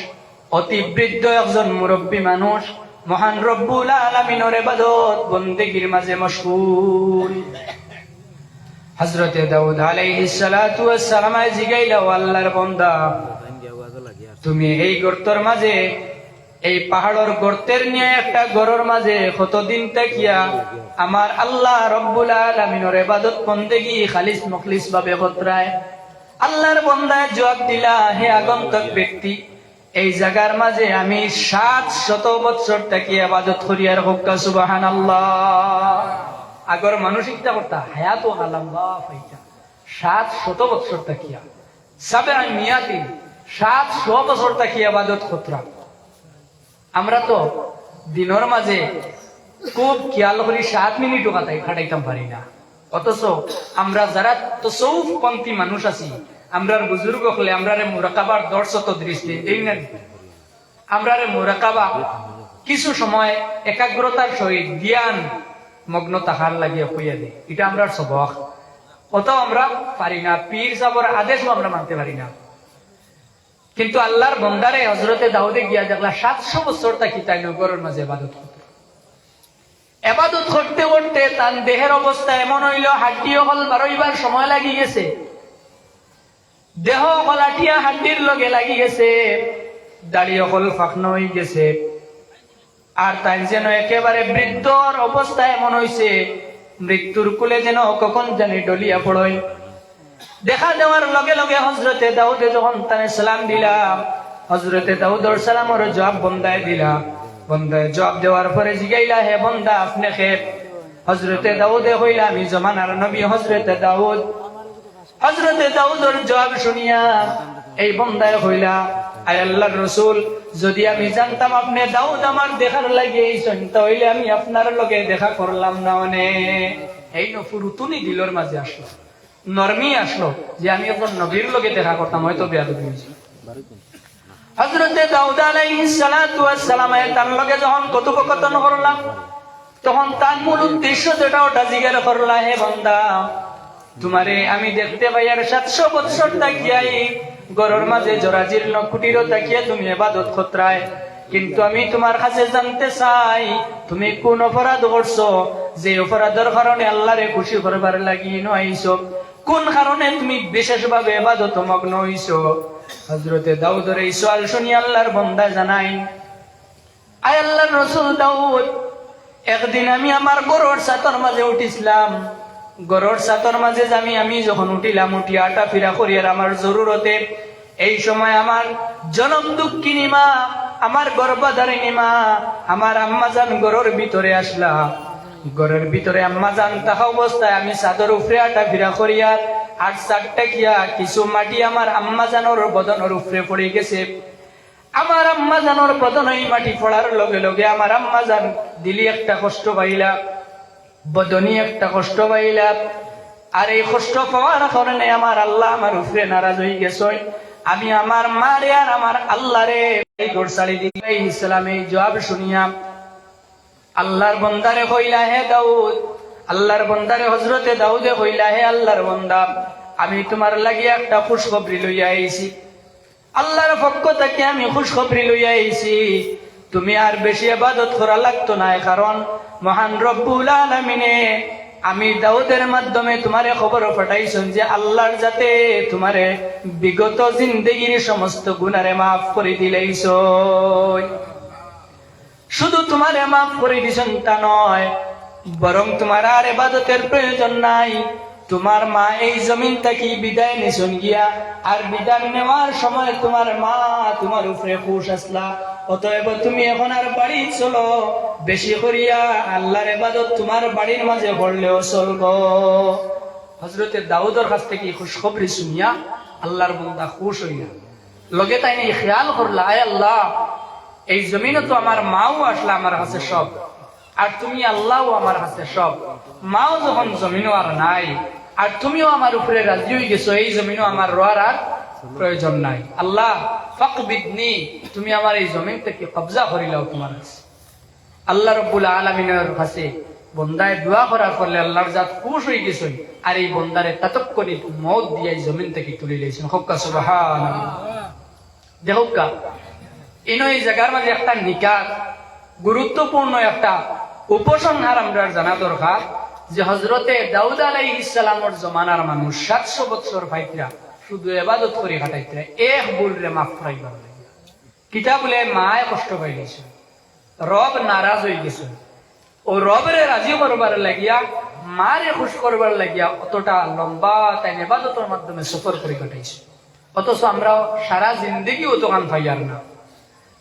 অতি বৃদ্ধ একজন মুরব্বী মানুষ, মহান রব্বুল আলামিনের ইবাদত বন্দেগীর মাঝে মশগুল। হযরতে দাউদ আলাইহিস সালাতু ওয়াস সালাম জিগাইলা, ও আল্লাহর বান্দা, তুমি এই গর্তের মাঝে, এই পাহাড়ের গর্তের নিয়ে একটা গরুর মাঝে কতদিন তাকিয়া আমার আল্লাহ রব্বুল আলামিনের ইবাদত বন্দেগী খালিস মুখলিস ভাবে কতরায়? আল্লাহর বান্দা জবাব দিলা, হে আগন্তুক ব্যক্তি, এই জায়গার মাঝে আমি 700 বছর তাকিয়া ইবাদত করি। আর হোক্কা সুবহানাল্লাহ। আগর মানসিকতা করতা হায়াত ও আলাম্বা ফাইতা 700 বছর তাকিয়া, 700 বছর তাকিয়া ইবাদত কতরা। আমরা তো দিনের মাঝে খুব খেয়াল করি 7 মিনিটও খাটাইতাম পারি না। অথচ আমরা যারা তসৌফপন্থী মানুষ আছি, আমরার বুজুর্গ হলে আমরারে মুরাকাবার দর্শত দৃষ্টি এই না, আমরারে মুরাকাবা কিছু সময় একাগ্রতার সহিত জ্ঞান মগ্ন তাহার লাগিয়ে হইয়া দেয়। এটা আমরা সবক, অত আমরা পারি না। পীর সাবর আদেশও আমরা মানতে পারি না। কিন্তু আল্লাহর বন্দারে হযরতে দাউদে গিয়া দেখলা 700 বছর তাকি তাই নগরের মাঝে ইবাদত করতে। ইবাদত করতে করতে তার দেহের অবস্থা এমন হইল, হাড্ডিও হল বারইবার সময় লাগি গেছে, দেহ হলাটিয়া হাড্ডির লগে লাগি গেছে, দাড়িও হল ফাঁকনো হয়ে গেছে। আর তাই যেন একেবারে বৃদ্ধর অবস্থা এমন হইছে, মৃত্যুর কুলে যেন কখন জানি ডলিয়া পড়ই। দেখা দেওয়ার লগে লগে হযরতে দাউদে যখন তানে সালাম দিলা, হযরতে দাউদর সালামের জবাব বন্দায় দিলা। বন্দায় জবাব দেওয়ার পরে জিগাইলা, হে বন্দা আপনি কে? হযরতে দাউদে কইলা, আমি জমানার নবী হযরতে দাউদ। হযরতে দাউদর জবাব শুনিয়া এই বন্দায় কইলা, আয় আল্লাহর রাসূল, যদি আমি জানতাম আপনি দাউদ আমার দেখার লাগে এইছেন, তাহলে আমি আপনার লগে দেখা করলাম না। মানে এই নফুরুতুনি দিলর মাঝে আসলো, নরমি আসলো যে আমি এখন নবীর লগে দেখা করতাম, হয়তো বেয়াদবি হয়েছে। হযরতে দাউদ আলাইহিস সালাতু ওয়াস সালাম তার লগে যখন কথোপকথন করলাম, তখন তার মূল উদ্দেশ্য যেটা ওটা জিজ্ঞেস করলা, হে বান্দা, তোমারে আমি দেখতে পাই আর 700 বছর তাকিয়াই গরুর মাঝে জরাজীর্ণ কুটিরও তাকিয়া তুমি ইবাদত করত্রায়। কিন্তু আমি তোমার কাছে জানতে চাই, তুমি কোন অপরাধ করছো যে অপরাধের কারণে আল্লাহরে খুশি করবার লাগি আইছো? কোন কারণে তুমি বিশেষভাবে ইবাদত মগ্ন হইছো? হযরতে দাউদের এই সওয়াল শুনি আল্লাহর বান্দা জানাই, আয় আল্লাহর রাসূল দাউদ, একদিন আমি আমার গরুর ছাতর মাঝে উঠিছিলাম। গরুর ছাতর মাঝে আমি যখন উঠিলাম, উঠি আটা ফিরা করি আর আমার জরুরতে, এই সময় আমার জনম দুঃখিনী মা, আমার গর্ভধারিণী মা, আমার আম্মাজান গরুর ভিতরে আসলা। ঘরের ভিতরে আম্মাজান থাকা অবস্থায় আমি চাদর উপরে আটা ফিরা করিয়া আর চারটা কিয়া কিছু মাটি আমার আম্মাজানোর বদনের উপরে পড়ে গেছে। আমার আম্মাজানোর বদন এই মাটি পড়ার লগে লগে আমার আম্মাজান দিলি একটা কষ্ট পাইলা, বদনী একটা কষ্ট পাইলা। আর এই কষ্ট পাওয়ার কারণে আমার আল্লাহ আমার উপরে নারাজ হয়ে গেছে। আমি আমার মারে আর আমার আল্লাহরে এই গোরসালি দিই ইসলামে জবাব শুনিয়া আল্লাহর বন্দারে কইলা, হে দাউদ, আল্লাহর বন্দারে হযরতে দাউদে কইলা, হে আল্লাহর বন্দা, আমি তোমার লাগি একটা খুশখবরি লইয়া আইছি। আল্লাহর পক্ষ থেকে আমি খুশখবরি লইয়া আইছি, তুমি আর বেশি ইবাদত করা লাগতো না, কারণ মহান রব্বুল আলামিনে আমি দাউদের মাধ্যমে তোমারে খবর পাঠাইছেন যে আল্লাহর যাতে তোমারে বিগত জিন্দেগির সমস্ত গুনারে মাফ করে দিলেইছ। শুধু তোমারে মাফ করে দিছেন তা নয়, বরং তোমার আর ইবাদতের প্রয়োজন নাই। তোমার মা এই জমিন থেকে বিদায় নিছেন গিয়া, আর বিদায় নেওয়ার সময় তোমার মা তোমার উপরে খুশ আসলা। অতএব তুমি এখন আর বাড়ি চলো, বেশি করিয়া আল্লাহর ইবাদত তোমার বাড়ির মাঝে পড়লেও চলবো। হযরতে দাউদের কাছ থেকে খুশখবরি শুনিয়া আল্লাহর বান্দা খুশ হইয়া লগে তাই নিয়ে খেয়াল করলা, আয় আল্লাহ, এই জমিনে তো আমার মাও আসলা আমার কাছে সব, আর তুমি আল্লাহও আমার কাছে সব। মাও যখন জমিনও আর নাই, আর তুমিও আমার উপরে রাজি হয়ে গেছো, এই জমিনও আমার রোয়ার আর প্রয়োজন নাই। আল্লাহ ফাকবিদনি, তুমি আমার এই জমিন থেকে কবজা করিলাও তোমার কাছে। আল্লাহ রাব্বুল আলামিনের কাছে বন্দায় দোয়া করার ফলে আল্লাহর জাত খুশ হয়ে গেছেন আর এই বন্দারে তাৎক্ষণিক মওত দিয়ে জমিন থেকে তুলে নিয়েছেন। হক্কা সুবহানাল্লাহ। দেখুকা ইনো এই জায়গার মাঝে একটা নিকাত গুরুত্বপূর্ণ একটা উপসংহার আমরা জানা দরকার যে হযরতে দাউদ আলাইহিস সালামের জমানার মানুষ 700 বছর ফাইতরা শুধু ইবাদত করে কাটাইতরা এক ভুলরে মাফ করাইবার লাগে। কিতাবলে মায় কষ্ট পাই গেছে, রব নারাজ হয়ে গেছে, ও রবরে রাজি করবার লাগিয়া মারে খুশ করবার লাগিয়া অতটা লম্বা তাই ইবাদতের মাধ্যমে সফর করে কাটাইছে। অথচ আমরা সারা জিন্দগি অত কান পাইয়ার না।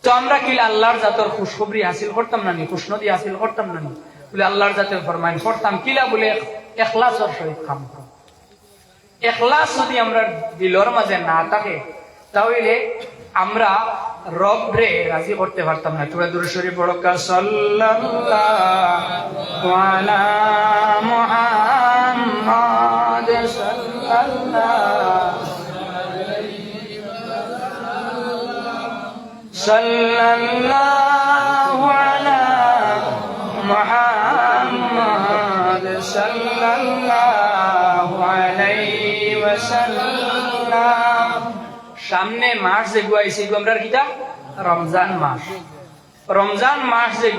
তো আমরা কি আল্লাহর জাতের খুশখবরি হাসিল করতাম না নি, খুশনদি হাসিল করতাম না নি? বলে আল্লাহর জাতের ফরমান করতাম কিলা বলে ইখলাসের সহিত কাম করতাম। ইখলাস যদি আমরা দিলর মাঝে না থাকে তাহলে আমরা রবরে রাজি করতে পারতাম না। তোমরা দুরূদ শরীফ পড়ো, সাল্লাল্লাহু আলা মুহাম্মাদ সাল্লাল্লাহু আলা মুহাম্মাদ সাল্লাল্লাহু আলাইহি ওয়াসাল্লাম। সামনে মাস যে গুয়াইছে আমরা কিটা রমজান মাস। রমজান মাস যে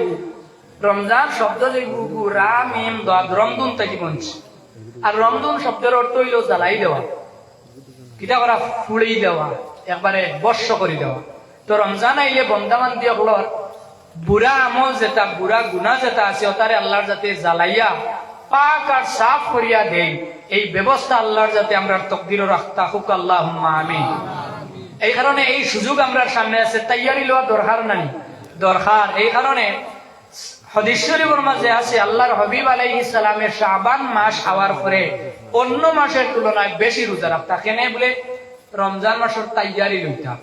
রমজান শব্দ যে রাম মিম দাদ রমদুন থেকে বলছে। আর রমদুন শব্দের অর্থ হইল জ্বালাই দেওয়া, কিটা করা ফুড়েই দেওয়া, একবারে বর্ষ করে দেওয়া। তো রমজান আইলে বন্দাবান দিয়ে হলোর বুড়া আমল যেটা বুড়া গুনাহ যেটা আছে ওটারে আল্লাহর যাতে জ্বালাইয়া পাক আর সাফ করিয়া দেই, এই ব্যবস্থা আল্লাহর যাতে আমরা তকদিরও রাখতা হুক আল্লাহুম্মা আমিন। এই কারণে এই সুযোগ আমরা সামনে আছে, তৈয়ারি লওয়া দরকার নাই দরকার। এই কারণে হাদিস শরীফের মাঝে আছে আল্লাহর হাবিব আলাইহিস সালামের শাবান মাস হওয়ার পরে অন্য মাসের তুলনায় বেশি রোজা রাখতা। কেন বলে রমজান মাসের তৈয়ারি লইতা।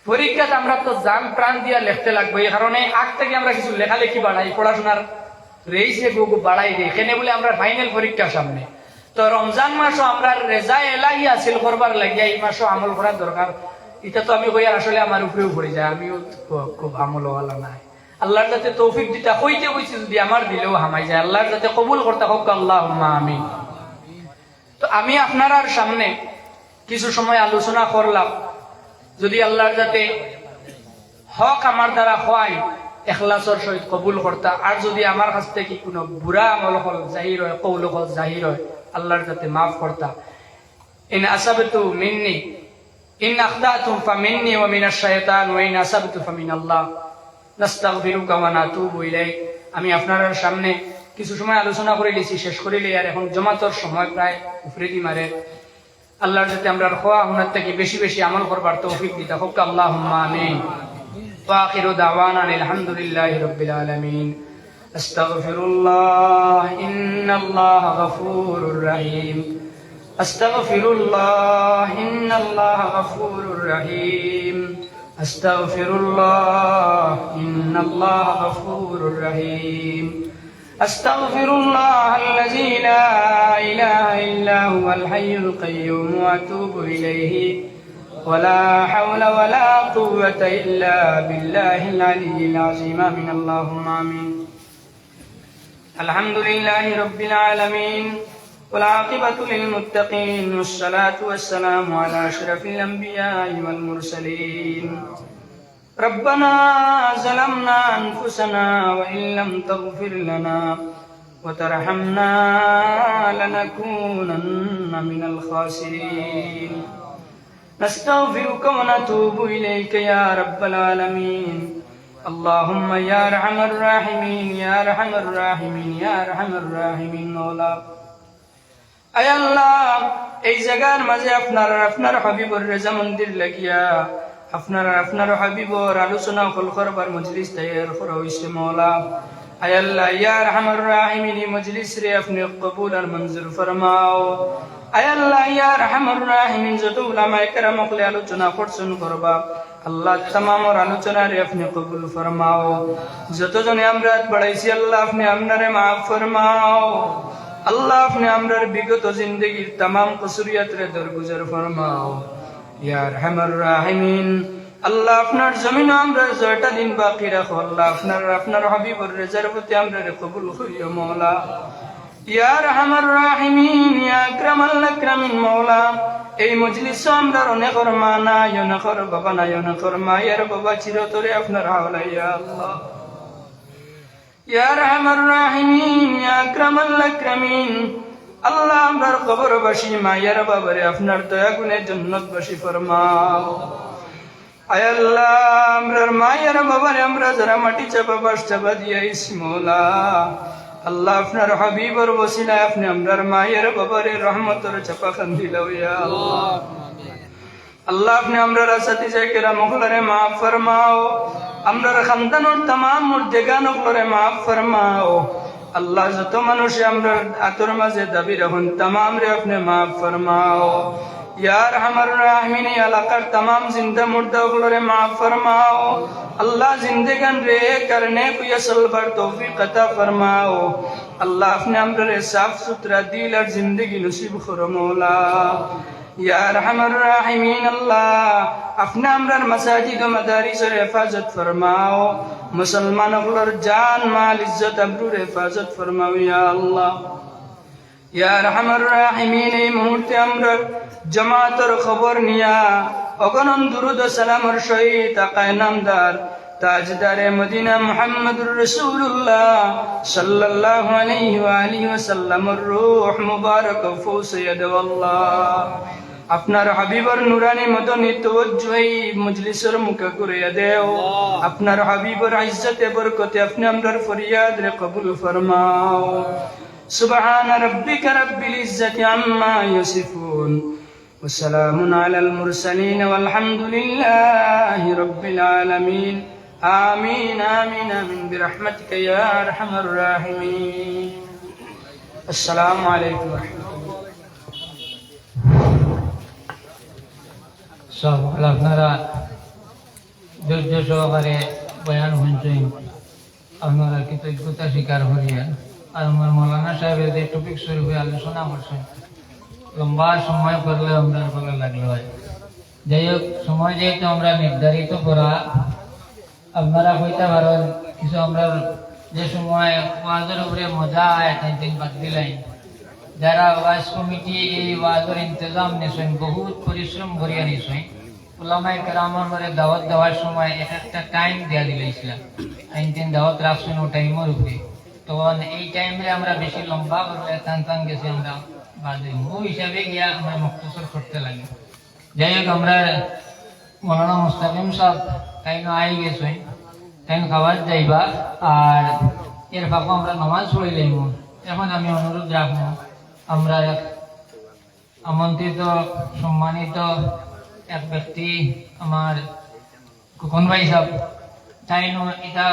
পরীক্ষাতে আমরা তো জান প্রাণ দিয়া লিখতে লাগবে, এই কারণে আগ থেকে আমরা কিছু লেখালেখি বাড়াই, পড়াশোনার রেইসে গুগু বাড়াই দিই। এখানে বলে আমরা ফাইনাল পরীক্ষার সামনে। তো রমজান মাসও আমরা রেজা এলাহি হাসিল করবার লাগিয়া এই মাসও আমল করার দরকার। এটা তো আমি কই আসলে আমার উপরেও পড়ে যায়, আমিও খুব আমল ওয়ালা নাই। আল্লাহর যাতে তৌফিক দিতা কইতে কইছি যদি আমার দিলেও হামাই যায়, আল্লাহর যাতে কবুল করতে হোক আল্লাহুম্মা আমিন। তো আমি আপনার সামনে কিছু সময় আলোচনা করলাম, যদি আল্লাহর যাতে হক আমার দ্বারা হয় ইখলাসের সহিত কবুল করতা। আর যদি আমার কাছ থেকে কোনো বুড়া আমল হল জাহির হয়, কওল হল জাহির হয়, আল্লাহর যাতে মাফ করতা। ইন আসাবতু মিন্নি ইন আখদাতুম ফামিন্নি ওয়া মিনাশ শাইতান ওয়া ইন আসাবতু ফামিনাল্লাহ নাস্তাগফিরুকা ওয়া নাতুবু ইলাইক। আমি আপনার সামনে কিছু সময় আলোচনা করে লিছি, শেষ করে লি। আর এখন জমাতর সময় প্রায় উপরে দি মারে। আল্লাহর যাতে আমরা খোয়া হুনার থেকে বেশি বেশি আমল করবার তৌফিক দিতা হোক আল্লাহুম্মা আমিন। ওয়া আখিরু দাওয়ানা আলহামদুলিল্লাহি রাব্বিল আলামিন। আস্তাগফিরুল্লাহ ইন্নাল্লাহা গফুরুর রহিম। আস্তাগফিরুল্লাহ ইন্নাল্লাহা গফুরুর রহিম। আস্তাগফিরুল্লাহ ইন্নাল্লাহা গফুরুর রহিম। أستغفر الله الذي لا إله إلا هو الحي القيوم وأتوب إليه ولا حول ولا قوة إلا بالله العلي العظيم آمين اللهم آمين. الحمد لله رب العالمين والعاقبة للمتقين والصلاة والسلام على أشرف الأنبياء والمرسلين. ربنا ظلمنا أنفسنا وإن لم تغفر لنا وترحمنا لنكونن من الخاسرين. نستغفرك ونتوب إليك يا رب العالمين. اللهم يا أرحم الراحمين يا أرحم الراحمين يا أرحم الراحمين مولا. أي الله এই জায়গার মাঝে আপনার হাবিবুর রেজা মন্দির লাগিয়া আপনার হাবিবর আলোচনা ফল করবার মজলিস তৈয়ার করা হইছে মওলা। আয় আল্লাহ ইয়া আরহামার রাহিমিন, মজলিস রে আপনি কবুল আর মঞ্জুর ফরমাও। আয় আল্লাহ ইয়া আরহামার রাহিমিন, যত উলামায়ে কেরাম হলে আলোচনা করছেন করবা আল্লাহ तमामর আলোচনা রে আপনি কবুল ফরমাও। যতজনে আমরা বাড়াইছি আল্লাহ আপনি আমনারে maaf ফরমাও। আল্লাহ আপনি আমরার বিগত জিন্দেগীর तमाम কসুরিয়াত রে দরগুজার ফরমাও। ইয়া আরহামার রাহিমিন, আল্লাহ আপনার জমিন আমরা জয়টা দিন বাকি রাখো আল্লাহ আপনার হাবিবর রেজার প্রতি আমরা কবুল করিও মওলা ইয়া রহমান রাহিমিন ইয়া আকরামাল আকরামিন মওলা এই মজলিস আমরা অনেকর মা নাই অনেকর বাবা নাই অনেকর মায়ের বাবা চিরতরে আপনার হাওলা ইয়া আল্লাহ ইয়া রহমান রাহিমিন ইয়া আকরামাল আকরামিন আল্লাহ আমরার কবরবাসী মায়ের বাবারে আপনার দয়া গুণে জান্নাতবাসী ফরমাও আয় আল্লাহ আমরার মায়ের বাবারে আমরা যারা মাটি চাপা বাস চাপা দিয়েছি মওলা আল্লাহ আপনার হাবিবর ওসিলায় আপনি আমরার মায়ের বাবারে রহমতের চাপা খান দিলাও ইয়া আল্লাহ আল্লাহ আপনি আমরার আসাতিজা কেরাম ওগুলোরে মাফ ফরমাও আমরার খানদানোর तमाम মুর্দেগান ওগুলোরে মাফ ফরমাও আল্লাহ যত মানুষ আমরা আতর মাঝে দাবি রাখুন तमाम রে আপনি মাফ ফরমাও ইয়া রহমান রাহিমিন এলাকার तमाम জিন্দা মুর্দা ওগুলোরে মাফ ফরমাও আল্লাহ জিন্দেগান রে করনে কুয়া সলবার তৌফিক আতা ফরমাও আল্লাহ আপনি আমরারে সাফ সুতরা দিল আর জিন্দেগি নসিব করো মওলা ইয়া রহমান রাহিমিন আল্লাহ আপনি আমরার মাসাজিদ ও মাদারিসের হেফাজত ফরমাও মুসলমান ওগুলোর জান মাল ইজ্জত আবরুর হেফাজত ফরমাও ইয়া আল্লাহ ইয়া রহমান রাহিমিন এই মুহূর্তে আমরা জামাতের খবর নিয়া অগণন দুরুদ ও সালামের সহিত আকায়ে নামদার তাজদারে মদিনা মুহাম্মদুর রাসূলুল্লাহ সাল্লাল্লাহু আলাইহি ওয়া আলিহি ওয়াসাল্লামের রূহ মুবারক ফৌসিয়াদ আল্লাহ আপনার হাবিবর নুরানি মদনী তওজ্জুহি মজলিসের মুখ করে দেও আপনার হাবিবর ইজ্জতে বরকতে আপনি আমরার ফরিয়াদ রে কবুল ফরমাও সুবহান রাব্বিকা রাব্বিল ইজ্জাতি আম্মা ইয়াসিফুন وسلام على المرسلين والحمد لله رب العالمين آمين آمين آمين برحمتك يا أرحم الراحمين السلام عليكم ورحمة الله আপনারা ধৈর্য সহকারে বয়ান শুনছেন আপনারা কৃতজ্ঞতা স্বীকার করিয়া আর আমার মৌলানা সাহেবের যে টপিক শুরু হয়ে আলোচনা করছেন লম্বা সময় করলে আমরা ভালো লাগলো হয় যাই হোক সময় যেহেতু আমরা নির্ধারিত করা আপনারা কইতে পারেন কিছু আমরা যে সময় ওয়াজের উপরে মজা হয় তিন বাদ দিলাই যারা ওয়াজ কমিটি এই ওয়াজের ইন্তজাম নিয়েছেন বহুত পরিশ্রম করিয়া নিয়েছেন উলামায়ে কেরামের ঘরে দাওয়াত দেওয়ার সময় একটা টাইম দেওয়া দিলেছিলাম তিন দাওয়াত রাখছেন ও টাইমের উপরে তখন এই টাইমে আমরা বেশি লম্বা করলে টান গেছি আমরা বাদে ও হিসাবে গিয়া আমরা মুক্তসর করতে লাগে যাই হোক আমরা মৌলানা মুস্তাকিম সাহেব তাই আই গেছেন তাই খাবার যাইবা আর এর ফাঁকা আমরা নামাজ পড়ে যাইব এখন আমি অনুরোধ রাখবো আমরা আমন্ত্রিত সম্মানিত এক ব্যক্তি আমার খোকন ভাই সাহেব তাই এটা